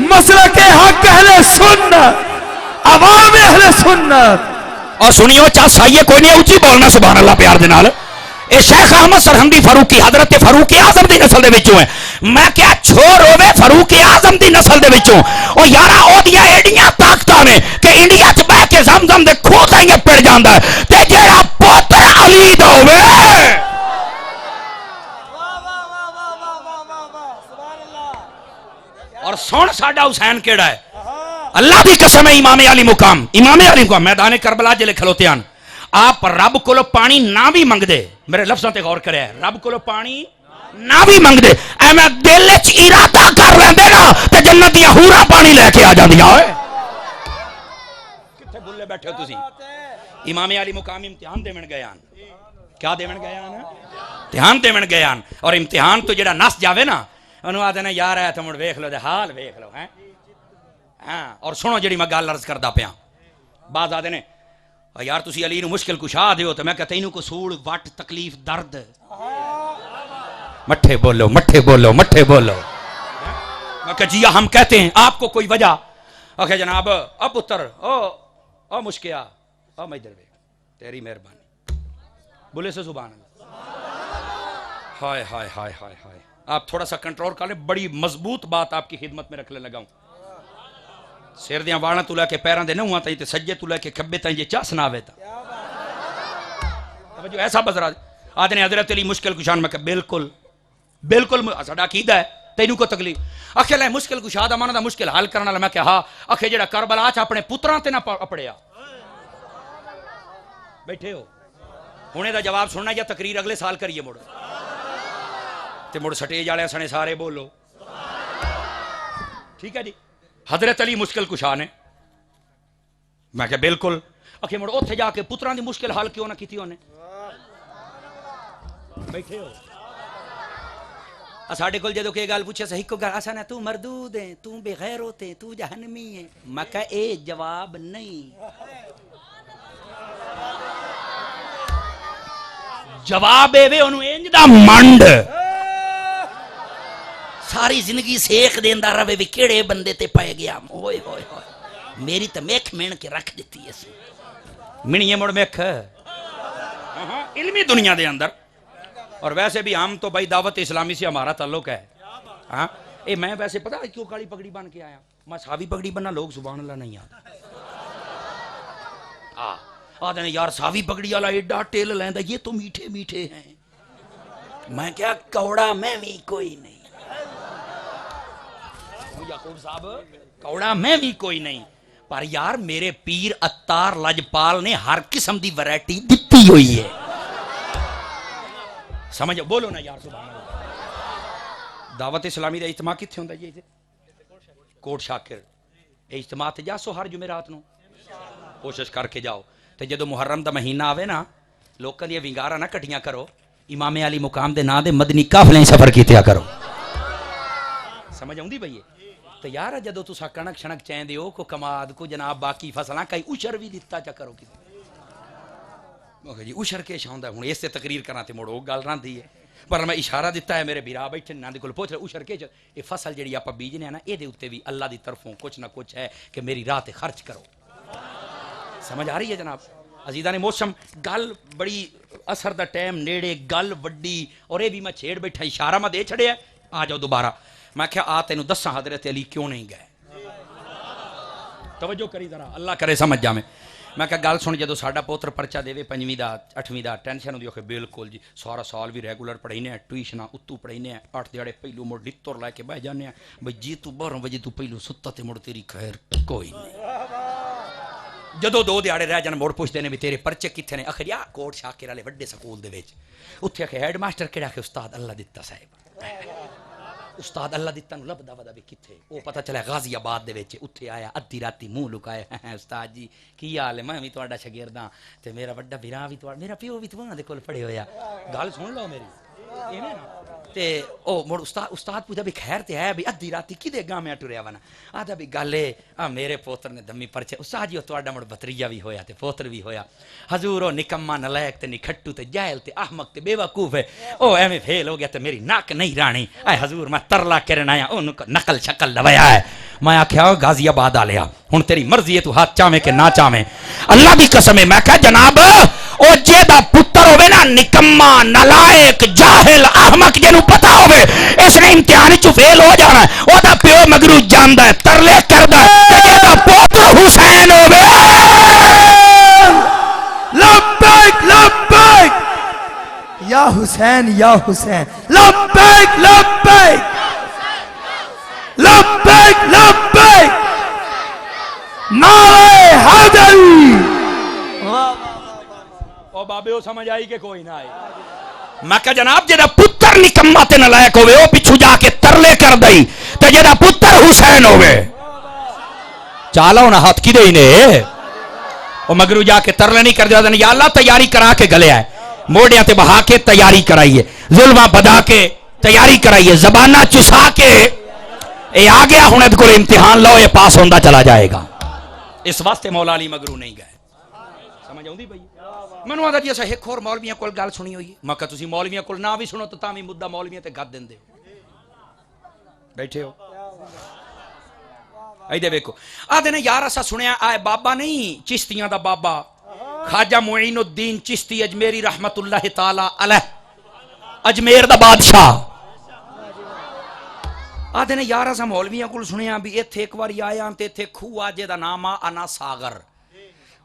مسلک حق اہل سنت عوام اہل سنت. اور سنیو چاہ سائیے کوئی نہیں اونچی بولنا سبحان اللہ پیار دے نال. اے شیخ احمد سرہندی فاروقی حضرت فاروق اعظم دی نسل دے وچوں ہے. میں کیا چھوڑ ہوے فاروق اعظم دی نسل دے وچوں او یارا او دیاں ایڈیاں طاقتاں نے کہ انڈیا چ بیٹھ کے زمزم دے کھوہ تائیں پڑ جاندا ہے تے جیڑا پوتر علی دا ہوے اور سن ساڈا حسین کیڑا ہے اللہ دی قسم ہے. امام علی مقام میدان کربلا جلے کھلوتے ہیں آپ رب کو پانی نہ بھی منگ دے میرے لفظوں تے غور کرے رب کو پانی نہ بھی منگ دے اے میں دل وچ ارادہ کر لیندے نا تے جنت دیاں حوراں پانی لے کے آ جاندیاں. اوئے کتھے بھلے بیٹھے ہو تسی. امام علی مقام امتحان دیون گئے ہیں. کیا دیون گئے ہیں؟ امتحان دیون گئے ہیں. اور امتحان تو جڑا نس جاوے نا انہوں آدھے نا یار ہے تو مڑ ویکھ لو دے حال ویکھ لو ہیں. ہاں اور سنو جڑی میں گل عرض کردا پیا بعض آدھے نے یار تسی علی نو مشکل کشا دیو تو میں کہتا اینو کو سوڑ وٹ تکلیف درد مٹھے بولو مٹھے بولو مٹھے بولو. میں کہا جی ہم کہتے ہیں آپ کو کوئی وجہ اوکے جناب اب پتر او مشکیا او میں ادھر تیری مہربانی بولے سے سبحان اللہ. ہائے ہائے ہائے ہائے ہائے آپ تھوڑا سا کنٹرول کر لیں. بڑی مضبوط بات آپ کی خدمت میں رکھنے لگا ہوں. سر دیاں واڑاں تو لے کے پیراں دے نہ ہوا تائیں تے سجے تو لے کے کھبے تائیں یہ چا سناوے تا توجہ ایسا بزرا آدھے نے حضرت علی مشکل کشان میں کہ بالکل بالکل ساڈا عقیدہ ہے تینوں کو تکلیف آکھے لے مشکل کشا دا مانا دا مشکل حل کرنا میں کہ ہاں آکھے جڑا کربلا چ اپنے پتراں تے نہ اپڑیا بیٹھے ہو ہوں یہ جواب سننا یا تقریر اگلے سال کریے مڑ تے مڑ سٹیج والے سنے سارے بولو ٹھیک ہے جی. حضرت علی مشکل کشا نے میں کہ بالکل اکھے مڑ اوتھے جا کے پتراں دی مشکل حل کیوں نہ کیتی انہیں بیٹھے ہو ساڈے کول جدوں کہ گل پوچھے صحیح کو گل اسا نہ تو مردود ہے تو بے غیرت ہے تو جہنمی ہے میں کہ اے جواب نہیں جواب اے وے اونوں انج دا منڈ ساری زندگی سیکھ دیندا رہے وی کیڑے بندے تے پے گیا اوئے ہوئے ہوئے میری تے میکھ مین کے رکھ دتی اسی منیے مڑ میکھ علمی دنیا دے اندر. اور ویسے بھی ہم تو بھائی دعوت اسلامی سے ہمارا تعلق ہے ہاں اے میں ویسے پتا کیوں کالی پگڑی بن کے آیا میں صحابی پگڑی بننا لوگ سبحان اللہ نہیں آتے ہیں یار صحابی پگڑی والا ایڈا ٹیل لیندا یہ تو میٹھے میٹھے ہیں میں کیا کوڑا میں بھی کوئی نہیں یعقوب صاحب کوڑا میں بھی کوئی نہیں پر یار میرے پیر اتار لجپال نے ہر قسم دی ویرائٹی دتی ہوئی ہے سمجھ بولو نا یار سبحان اللہ. دعوت اسلامی دا اجتماع کتھے ہوندا جی کوٹ شاکر اجتماع تے جا سو ہر جمعرات نو کوشش کر کے جاؤ تے جدو محرم دا مہینہ آوے نا لوکاں دی ونگاراں نہ کٹیاں کرو امام علی مقام دے نا دے مدنی قافلے سفر کیتیا کرو سمجھ آوندی بھئی تے یار جدو تساں کنک شنک چیندے ہو کو کماد کو جناب باقی فصلاں کئی اشر بھی دتا چا کرو کسی جی اشر کے شاندہ ہوں اس سے تقریر کرنا تے موڑو گل رہن دی ہے پر میں اشارہ دیتا ہے میرے بیرا بیٹھے نہ دے کول پوچھ رہے اشر کے یہ فصل جڑی آپ بیجنے ہیں نا یہ دے اتے بھی اللہ دی طرفوں کچھ نہ کچھ ہے کہ میری راہ تے خرچ کرو سمجھ آ رہی ہے جناب عزیزان موسم گل بڑی اثر دا ٹائم نیڑے گل وڈی اور یہ بھی میں چھیڑ بیٹھا اشارہ میں دے چھڑے ہے آ جاؤ دوبارہ میں کہا آ تینوں دساں حضرت علی کیوں نہیں گئے توجہ کری ذرا اللہ کرے سمجھ جا میں کہا گل سن جدو ساڈا پوتر پرچہ دے 5ویں دا 8ویں دا ٹینشن ہوندی اوکھے بالکل جی سارا سال بھی ریگولر پڑھائینے ہیں ٹیوشناں اتو پڑھائینے ہیں 8 دیہاڑے پہلو مڑ ڈتر لے کے بہ جانے ہیں بھئی جی تو 12 بجے تو پہلو ستا تے مڑ تیری خیر کوئی نہیں جدو 2 دیہاڑے رہ جان مڑ پوچھدے نے بھی تیرے پرچے کتھے نے آخر یا کوٹ شاکر والے وڈے سکول دے وچ اوتھے آکھے ہیڈ ماسٹر کیڑا کہ استاد اللہ دتا صاحب استاد اللہ دتا نو لبدا ودا بھی کتھے او پتہ چلا غازی آباد دے وچ اوتھے آیا ادھی راتی منہ لکائے استاد جی کی حال ہے میں بھی تہاڈا شاگرداں تے میرا بڑا بھرا بھی تہاڈا میرا پیو بھی تہاڈے کول پڑھے ہویا گل سن لو میری ایویں تے او مڑ استاد پوچھدا بھی خیر تے ہے بھی ادھی راتی کدے گاں ٹریا ونا آدا بھی گل اے میرے پوتر نے دمی پرچے استاد جی تہاڈا مڑ بتریا بھی ہویا تے پوتر بھی ہویا حضور او نکما نالائق تے نکھٹو تے جاہل تے احمق تے بے وقوف ہے او ایویں فیل ہو گیا تے میری ناک نہیں رانی اے حضور میں ترلا کرن آیا اون نقل شکل لوایا ہے میں آکھیا غازی آباد آ لیا ہن تیری مرضی ہے تو ہاتھ چاویں کہ نہ چاویں اللہ دی قسم ہے میں کہا جناب او جے دا پتر ہوے نا نکما نالائق جاہل احمق جنوں پتہ ہوے اس نے امتحان وچ فیل ہو جانا ہے او دا پیو مگرو جاندا ہے ترلے کردا ہے جے دا پوتر حسین ہوے لبیک لبیک یا حسین لبیک لبیک لبیک لبیک نعرہ حیدری او بابے او سمجھ آئی کہ کوئی نہ آئی میں کہا جناب جیڑا پتر نکما تے نالائق ہوئے او پچھو جا کے ترلے کر دئی تے جیڑا پتر حسین ہوئے چالا ہونا ہاتھ کی دئی نے او مگرو جا کے ترلے نہیں کر دیا یا اللہ تیاری کرا کے گلے آئے موڑیاں تے بہا کے تیاری کرائیے ظلمہ بدا کے تیاری کرائیے زبانہ چسا کے اے آ گیا ہوں کو امتحان لو یہ پاس ہوندہ چلا جائے گا اس واسطے مولا علی مگرو نہیں گئے سمجھ آؤں دی بھئی میں نے آدھا جی ایسا ایک اور مولویاں کول گال سنی ہوئی میں کہا تسی مولویاں کول نہ بھی سنو تو تامی مدہ مولویاں تے گھت دیں دے بیٹھے ہو ایدے بیکو آدھے نے یار ایسا سنیا آئے بابا نہیں چشتیاں دا بابا خواجہ معین الدین چشتی اجمیری رحمت اللہ تعالی علیہ اجمیر دا بادشاہ آدھے نے یار ایسا مولویاں کول سنیا بھی ایتھے ایک واری آیا تے ایتھے کھو آجے دا ناما انا ساگر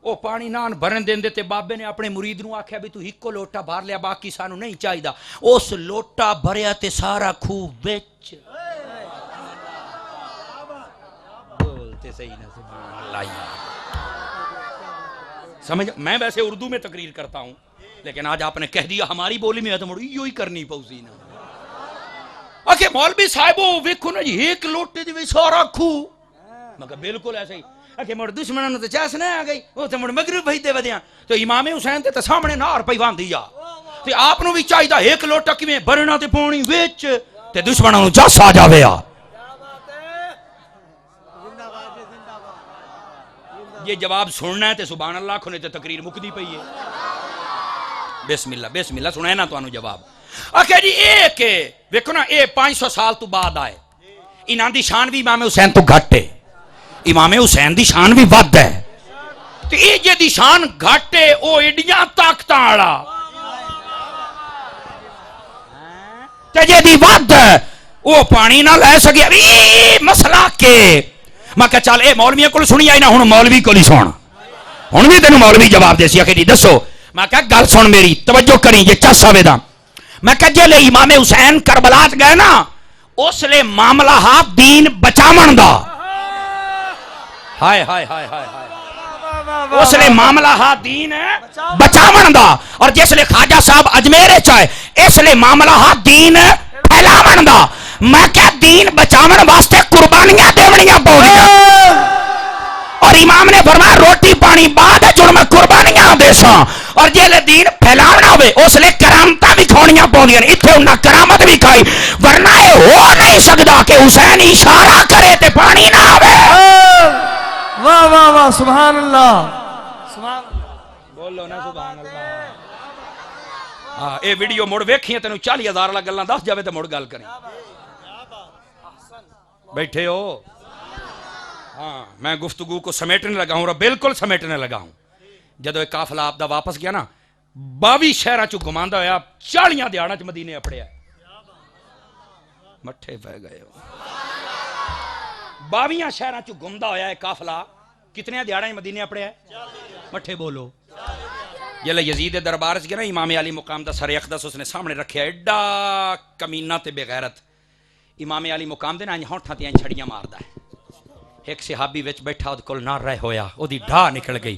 او پانی نان بھرن دین دے تے بابے نے اپنے مرید نو آکھیا بھی تو ہکو لوٹا بھر لیا باقی سانو نہیں چاہی دا اس لوٹا بھریا تے سارا کھو وچ بولتے صحیح نہ سبحان اللہ سمجھ میں ویسے اردو میں تقریر کرتا ہوں لیکن آج آپ نے کہہ دیا ہماری بولی میں ہے تو مڑ یوں ہی کرنی پوسی نا آکے مولوی صاحبو ویکھو نا جی ایک لوٹے دی سارا کھو میں کہا بالکل ایسا ہی آکے مڑ دشمنوں تے چاس نہ آ گئی وہ تے مڑ مغرب بھیجتے ودیاں تو امام حسین تے سامنے نار پئی واندی آ تے آپ نو بھی چاہیدا ایک لوٹا کیویں برنا تے پانی وچ تے دشمنوں نو چاس آ جاوے آ یہ جواب سننا ہے تے سبحان اللہ کھنے تے تقریر مکدی پئی ہے بسم اللہ سنائے نا تو انو جواب آکے جی ایک ویکھو نا اے 500 سال تو بعد آئے انہاں دی شان بھی امام حسین تو گھٹ ہے امام حسین دی شان بھی ود ہے تے اے جے دی شان گھٹ ہے او ایڈیاں طاقتاں والا تے جے دی ود او پانی نہ لے سکے مسئلہ کے میں کہا چل اے مولویاں کول سنی آئی نا ہن مولوی کول ہی سن ہن بھی تینوں مولوی جواب دے سی کہ جی دسو میں کہا گل سن میری توجہ کریں یہ چس آوے دا میں کہا جے لے امام حسین کربلات گئے نا اس لے معاملہ ہاتھ دین بچامن دا ہائے ہائے ہائے ہائے اس لے معاملہ ہاتھ دین بچامن دا اور جس لے خواجہ صاحب اجمیرے چاہے اس لے معاملہ ہاتھ دین پھیلاون دا میں کہا دین بچامن واسطے قربانیاں دیونیاں پونیاں اور امام نے فرمایا روٹی پانی بعد ہے جو میں قربانیاں دے ساں اور جے لے دین پھیلاونا ہوئے اس لے کرامتاں بھی کھونیاں پوندیاں اتھے انہاں کرامت بھی کھائی ورنہ یہ ہو نہیں سکدا کہ حسین اشارہ کرے تے پانی نہ آوے واہ واہ واہ سبحان اللہ سبحان اللہ بولو نا سبحان اللہ ہاں اے ویڈیو مڑ ویکھیے تینوں 40,000 لا گلاں دس جاوے تے مڑ گل کریں بیٹھے ہو ہاں میں گفتگو کو سمیٹنے لگا ہوں اور بالکل سمیٹنے لگا ہوں جدو ایک قافلہ آپ دا واپس گیا نا 22 شہراں چوں گھماندا ہویا 40 دیہاڑاں چ مدینے اپڑیا مٹھے پہ گئے ہو 22 شہراں چوں گھمدا ہویا ہے قافلہ کتنے دیہاڑاں مدینے اپڑیا مٹھے بولو جلے یزید دے دربار وچ گیا نا امام علی مقام دا سر اقدس اس نے سامنے رکھیا ایڈا کمینہ تے بے غیرت امام علی مقام دے نا ہونٹھاں تے چھڑیاں ماردا ہے ایک صحابی وچ بیٹھا اود کول نہ رہ ہویا اودی ڈھا نکل گئی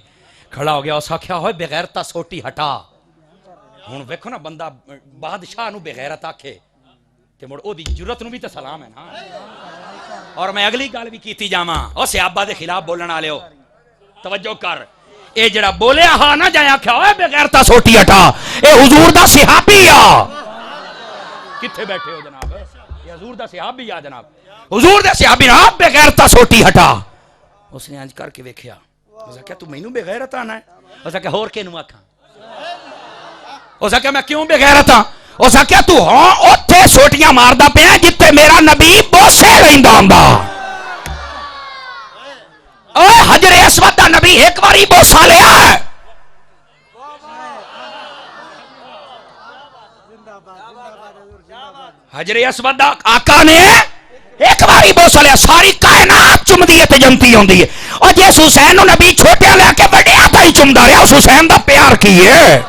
کھڑا ہو گیا اس آکھیا ہوئے بے غیرتا سوٹی ہٹا ہن ویکھو نا بندہ بادشاہ نو بے غیرت آکھے تے مڑ اودی جرت نو بھی تے سلام ہے نا اور میں اگلی گل بھی کیتی جاواں او صحابہ دے خلاف بولن والے ہو توجہ کر اے جڑا بولیا ہا نہ جائے آکھیا ہوئے بے غیرتا سوٹی ہٹا اے حضور دا صحابی آ کتھے بیٹھے ہو جناب یہ حضور دا صحابی آ جناب حضور دے صحابی نے آپ بے غیرتا سوٹی ہٹا اس نے انج کر کے ویکھیا اس نے کہا تو مینوں بے غیرت آنا ہے اس نے کہا اور کینوں آکھاں اس نے کہا میں کیوں بے غیرت ہاں اس نے کہا تو ہاں اوتھے سوٹیاں ماردا پیا جتے میرا نبی بوسے لیندا ہوندا اوے حجر اسود دا نبی ایک باری بوسا لیا ہے حجر اسود دا آقا نے ایک باری بوسا لیا ساری کائنات چمدی ہے تے جنتی ہوندی ہے اور جس حسین نو نبی چھوٹے لے کے بڑیا تائی چمدا رہا اس حسین دا پیار کی ہے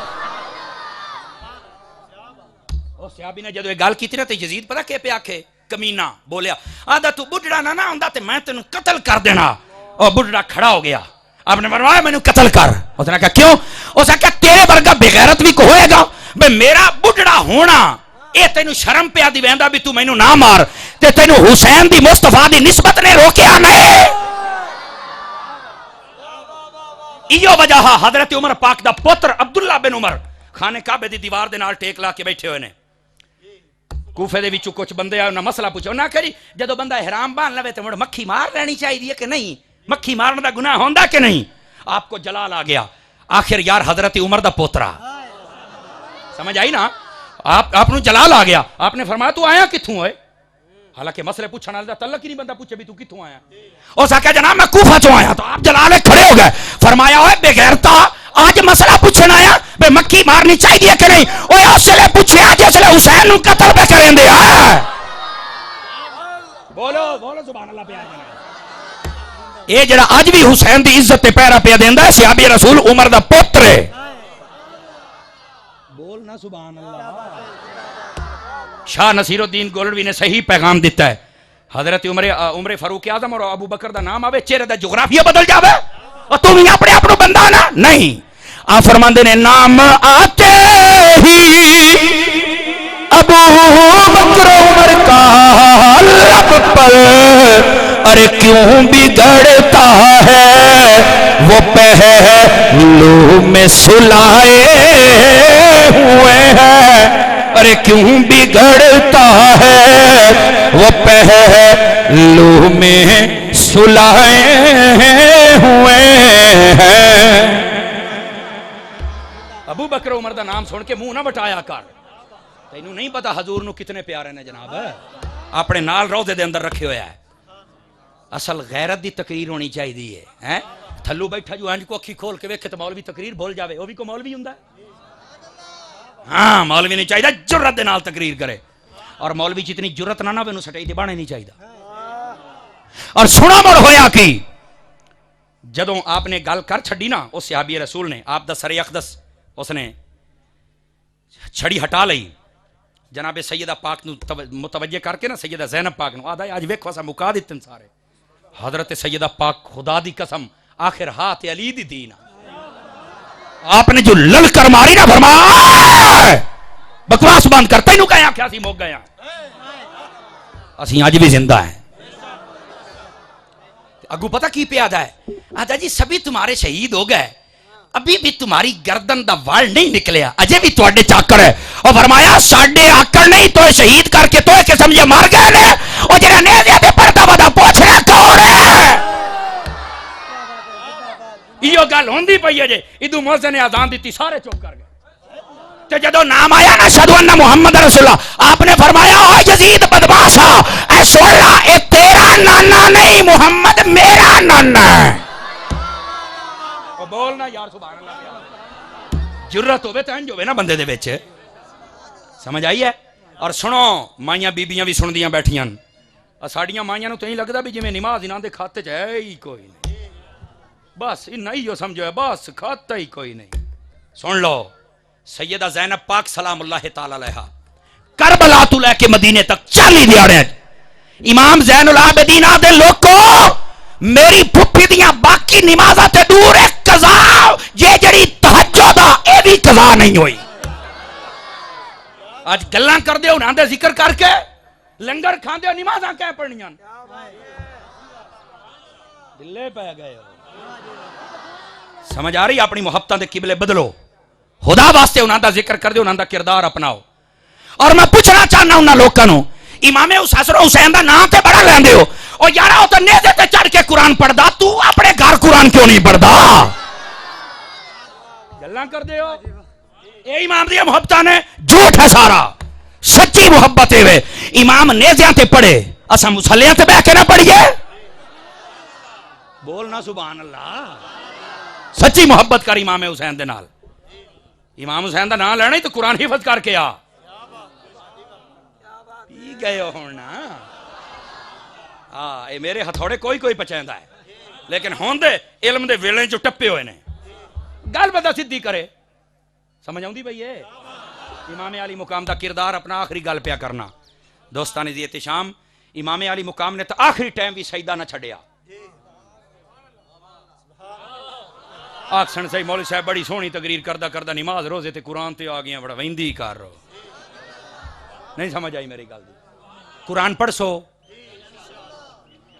او صحابی نے جدو یہ گل کیتی نا تے یزید پتہ کہ پہ آکھے کمینہ بولیا آدھا تو بڈڑا نہ ہوندا تے میں تینوں قتل کر دینا اور بڈڑا کھڑا ہو گیا آپ نے فرمایا مینوں قتل کر اس نے کہا کیوں اس نے کہا تیرے ورگا بے غیرت بھی کو ہوئے گا بے میرا بڈڑا ہونا اے تینوں شرم پہ آدھی ویندا بھی تو مینوں نہ مار تے تینوں حسین دی مصطفیٰ دی نسبت نے روکیا نہیں ایو وجہ حضرت عمر پاک دا پتر عبداللہ بن عمر خانے کعبے دی دیوار دے نال ٹیک لا کے بیٹھے ہوئے نے کوفے دے وچوں کچھ بندے آئے انہاں مسئلہ پوچھو نہ کری جدو بندہ احرام باندھ لوے تے مڑ مکھی مار لینی چاہیے کہ نہیں مکھی مارنے دا گناہ ہوندا کہ نہیں آپ کو جلال آ گیا آخر یار حضرت عمر دا پوترا سمجھ آئی نا آپ نو جلال آ گیا آپ نے فرمایا تو آیا کتھوں ہوئے حالانکہ مسئلے پوچھنا والا تعلق ہی نہیں بندہ پوچھے بھی تو کتھوں آیا او سا کہ جناب میں کوفہ چوں آیا تو آپ جلالے کھڑے ہو گئے فرمایا ہوئے بے غیرتا آج مسئلہ پوچھنا آیا بے مکھی مارنی چاہیے کہ نہیں اوے اس لے پوچھے آج اس لے حسین نو قتل پہ کریں دے بولو بولو سبحان اللہ پہ آج اے جڑا آج بھی حسین دی عزت پیرا پہ دیندا ہے صحابی رسول عمر دا پتر ہے بولنا سبحان اللہ شاہ نصیر الدین گولڑوی نے صحیح پیغام دیتا ہے حضرت عمر فاروق اعظم اور ابو بکر دا نام آوے چہرے دا جغرافیہ بدل جاوے اور تم ہی اپنے اپنو بندہ نا نہیں آپ فرماندے نے نام آتے ہی ابو بکر عمر کا لب پر ارے کیوں بگڑتا ہے وہ پہلو میں سلائے ہوئے ہیں ارے کیوں بگڑتا ہے وہ پہلو میں سلائے ہوئے ہیں. ابو بکر عمر دا نام سن کے منہ نہ بٹایا کر. تینوں نہیں پتا حضور نو کتنے پیارے نے جناب اپنے نال روضے دے اندر رکھے ہویا ہے. اصل غیرت دی تقریر ہونی چاہیے ہے. تھلو بیٹھا جو انج کو اکھی کھول کے ویکھے تے مولوی تقریر بھول جاوے وہ بھی کو مولوی ہوندا ہے. ہاں مولوی نہیں چاہیے جرت دے نال تقریر کرے اور مولوی جتنی جرت نہ نہ سٹائی تے بانے نہیں چاہیے. اور سنا مڑ ہویا کی جدوں آپ نے گل کر چھڈی نا اس صحابی رسول نے آپ دا سر اقدس اس نے چھڑی ہٹا لئی جناب سیدہ پاک نو متوجہ کر کے نا سیدہ زینب پاک نو آدھا آج ویکھو اسا مکا دتن سارے. حضرت سیدہ پاک خدا دی قسم آخر ہاتھ علی دی دینا آپ نے جو للکر ماری نا فرمایا بکواس بند کر تینوں کہیا کیا سی موک گیا اسی آج بھی زندہ ہیں. اگو پتہ کی پیادہ ہے آدھا جی سبھی تمہارے شہید ہو گئے ابھی بھی تمہاری گردن دا وال نہیں نکلیا اجے بھی تواڈے چاکر ہے. اور فرمایا ساڈے آکڑ نہیں تو شہید کر کے تو کہ سمجھے مار گئے نے او جڑا نیزے تے پردا ودا پوچھ رہا کون ہے. ایو گل ہوندی پئی ہے جے ادو موذن نے اذان دتی سارے چپ کر گئے تے جدوں نام آیا نا اشہد ان محمد رسول اللہ آپ نے فرمایا او یزید بدماشا اے سن لا اے تیرا نانا نہیں محمد میرا نانا ہے. بولنا یار سبحان اللہ جرت ہوے تے انج ہوے نا بندے دے وچ سمجھ آئی ہے. اور سنو مائیاں بیبیاں بھی سندیاں بیٹھیاں ساڈیاں مائیاں نو تے ہی لگدا بھی جویں نماز انہاں دے کھاتے چ ہے ہی کوئی نہیں بس انہاں ہی سمجھو ہے بس کھاتا ہی کوئی نہیں. سن لو سیدہ زینب پاک سلام اللہ تعالی علیہا کربلا تو لے کے مدینے تک 40 دیہاڑے امام زین العابدین دے لوکو میری پھپھی دیاں باقی نمازاں تے دور ایک قضا جے جڑی تہجد اے بھی قضا نہیں ہوئی. آج گلاں کر دے انہاں دے ذکر کر کے لنگر کھاندے نمازاں کہہ پڑھنیاں دلے پہ گئے. سمجھ آ رہی اپنی محبتاں دے قبلے بدلو خدا واسطے انہاں دا ذکر کر دے انہاں دا کردار اپناؤ. اور میں پوچھنا چاہنا انہاں لوکاں نو امام حسن حسین دا نام تے بڑا لیندے ہو او یارا او تے نیزے تے چڑھ کے قرآن پڑھدا تو اپنے گھر قرآن کیوں نہیں پڑھدا گلاں کر دے ہو. اے امام دی محبتاں نے جھوٹ ہے سارا سچی محبت ہے امام نیزیاں تے پڑھے اساں مصلیاں تے بیٹھ کے نہ پڑھیے بولنا سبحان اللہ. سچی محبت کر امام حسین دے نال امام حسین دا نام لینا ہی تو قرآن حفظ کر کے آ پی گئے ہونا. ہاں اے میرے ہتھوڑے کوئی کوئی پچیندا ہے لیکن ہون دے علم دے ویلے جو ٹپے ہوئے نے گل بدا سدھی کرے سمجھ آؤندی بھئی ہے. امام علی مقام دا کردار اپنا آخری گل پیا کرنا دوستان دی احتشام. امام علی مقام نے تو آخری ٹائم بھی سجدہ نہ چھڑیا. آکسن صحیح مولوی صاحب بڑی سونی تقریر کردہ کردہ نماز روزے تے قرآن تے آگیاں بڑا ویندی کر رہو نہیں سمجھ آئی میری گل دی. قرآن پڑھ سو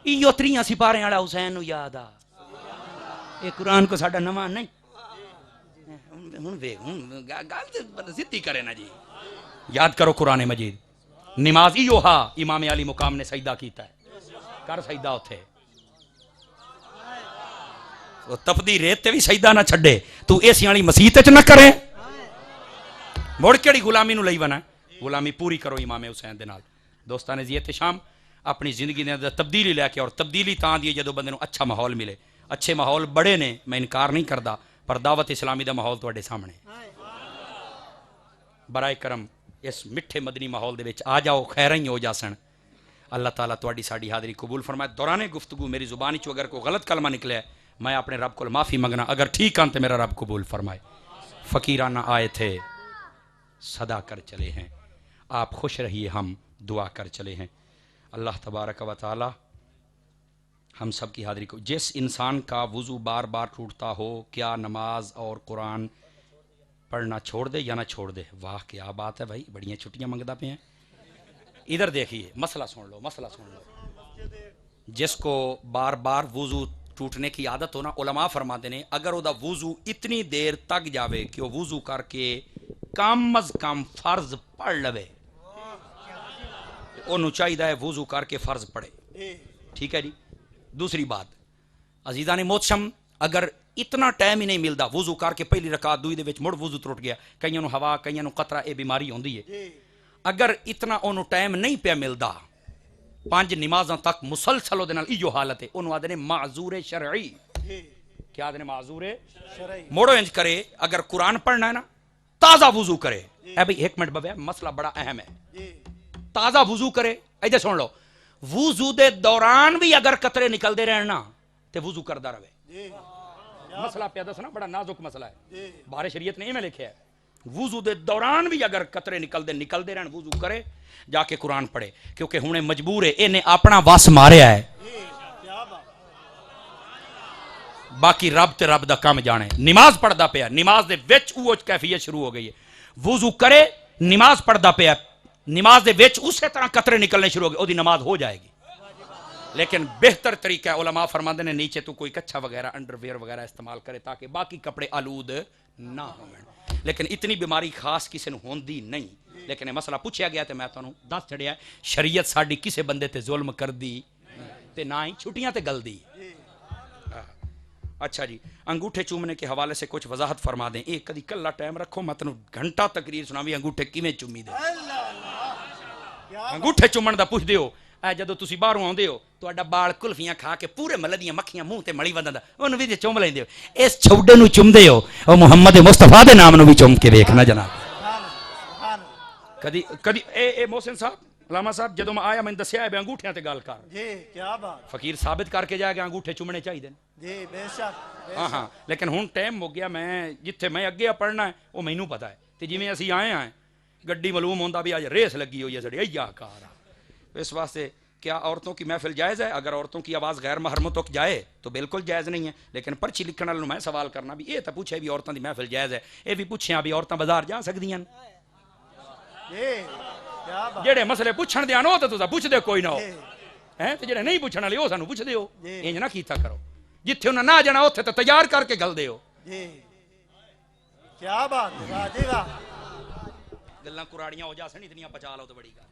ایو 3 سپارے والا حسین نو یاد آ اے قرآن کو ساڈا نواں نہیں ہن ویکھ ہن گل تے سیدھی کرے نا جی یاد کرو قرآن مجید. نماز ایو ہا امام علی مقام نے سجدہ کیتا ہے کر سجدہ اوتھے وہ تپدی ریت تے بھی سجدہ نہ چھڈے تو ایسی والی مسیت وچ نہ کرے مڑ کیڑی غلامی نو لئی ونا غلامی پوری کرو امام حسین دے نال. دوستان جی احتشام اپنی زندگی دے اندر تبدیلی لے کے اور تبدیلی تاں دی جدوں بندے نو اچھا ماحول ملے. اچھے ماحول بڑے نے میں انکار نہیں کردا پر دعوت اسلامی دا ماحول تواڈے سامنے برائے کرم اس مٹھے مدنی ماحول دے وچ آ جاؤ خیراں ہی ہو جاسن. اللہ تعالیٰ تواڈی ساڈی حاضری قبول فرمائے. دوران گفتگو میری زبان چوں اگر کوئی غلط کلمہ نکلے میں اپنے رب کو معافی منگنا اگر ٹھیک ہاں تو میرا رب قبول فرمائے. فقیرانہ آئے تھے صدا کر چلے ہیں آپ خوش رہیے ہم دعا کر چلے ہیں. اللہ تبارک و تعالی ہم سب کی حاضری کو. جس انسان کا وضو بار بار ٹوٹتا ہو کیا نماز اور قرآن پڑھنا چھوڑ دے یا نہ چھوڑ دے؟ واہ کیا بات ہے بھائی، بڑیاں چھٹیاں منگتا پہ ہیں. ادھر دیکھیے مسئلہ سن لو، مسئلہ سن لو. جس کو بار بار وضو ٹوٹنے کی عادت ہونا، علماء فرماتے ہیں اگر وہ وضو اتنی دیر تک جاوے کہ وہ وضو کر کے کم از کم فرض پڑھ لوے، انہوں چاہیے وضو کر کے فرض پڑھے. ٹھیک ہے جی. دوسری بات عزیزان محتشم، اگر اتنا ٹائم ہی نہیں ملتا وضو کر کے پہلی رکعت دوئی دے وچ مڑ وضو ٹوٹ گیا، کئیاں نو ہوا کئیاں نو قطرہ، اے بیماری ہوندی ہے. اگر اتنا انہوں ٹائم نہیں پیا ملتا 5 نمازاں تک مسلسل وہ ایو حالت ہے، انہوں آدھے معذور شرعی. کیا آدھے معذور شرعی؟ موڑو انج کرے، اگر قرآن پڑھنا ہے نا تازہ وضو کرے. اے بھئی ایک منٹ بابا، مسئلہ بڑا اہم ہے. تازہ وضو کرے. ایدھے سن لو، وضو دے دوران بھی اگر قطرے نکل دے رہنا تے وضو کردہ رہے. مسئلہ پہ دسنا بڑا نازک مسئلہ ہے، بارے شریعت نے میں لکھا ہے. وضو دے دوران بھی اگر قطرے نکل دے رہن وضو کرے، جا کے قرآن پڑھے، کیونکہ ہنے مجبور ہے، انہیں اپنا وس ماریا ہے. باقی رب تے رب دا کام جانے. نماز پڑھدا پیا، نماز دے وچ اوہ کیفیت شروع ہو گئی ہے. وضو کرے، نماز پڑھدا پیا، نماز دے وچ اسی طرح قطرے نکلنے شروع ہو گئے، دی نماز ہو جائے گی. لیکن بہتر طریقہ ہے، علماء فرماتے ہیں نیچے تو کوئی کچھا وغیرہ انڈر ویئر وغیرہ استعمال کرے تاکہ باقی کپڑے آلود نہ ہوں. لیکن اتنی بیماری خاص کسی نے ہوندی نہیں. لیکن یہ مسئلہ پوچھا گیا تو میں تانوں دس چڑھیا ہے، شریعت ساڈی کسے بندے تے ظلم کر دی تے نہ ہی چھٹیاں تے گل دی. اچھا جی، انگوٹھے چومنے کے حوالے سے کچھ وضاحت فرما دیں. ایک کدی کلا ٹائم رکھو، میں تانوں گھنٹہ تقریر سنا بھی انگوٹھے کیویں چومی دے. انگوٹھے چومن دا پوچھ دیو. اے جدو تسی باہروں آندے ہو تہاڈا بال کلفیاں کھا کے پورے محلے دیاں مکھیاں منہ تے مڑی وندا، اونوں بھی چوم لیندے ہو. اس چھوڑے نو چومدے ہو، او محمد مصطفیٰ دے نام نو بھی چوم کے ویکھنا جناب. کدی کدی اے محسن صاحب، علامہ صاحب، جدو میں آیا میں دسیا ہے انگوٹھیاں تے گل کر. جی کیا بات. فقیر ثابت کر کے جائے گا انگوٹھے چومنے چاہیے. جی بے شک. ہاں ہاں، لیکن ہن ٹائم ہو گیا، میں جتھے میں اگے پڑھنا ہے وہ مینوں پتہ ہے. تے جویں اسی آئے ہیں گڈی معلوم ہوندا بھی اج ریس لگی ہوئی ہے ساڈی ایا کار. اس واسطے کیا عورتوں کی محفل جائز ہے؟ اگر عورتوں کی آواز غیر محرموں تک جائے تو بالکل جائز نہیں ہے. لیکن پرچی لکھن والوں میں سوال کرنا بھی یہ تو پوچھے بھی عورتوں کی محفل جائز ہے، یہ بھی پوچھیں بھی عورتیں بازار جا سکدیاں؟ جڑے مسئلے پوچھن دے آنو تو تساں پوچھ دے کوئی نہ ہو ہیں، تے جڑے نہیں پوچھن والے او سانو پوچھ دیو. انج نہ کیتا کرو، جتھے انہاں نہ جانا اوتھے تے تیار کر کے گل دیو. جی کیا بات ہے. واہ جی واہ. گلاں کراڑیاں ہو جا سن اتنیاں پچا لو تو بڑی گل.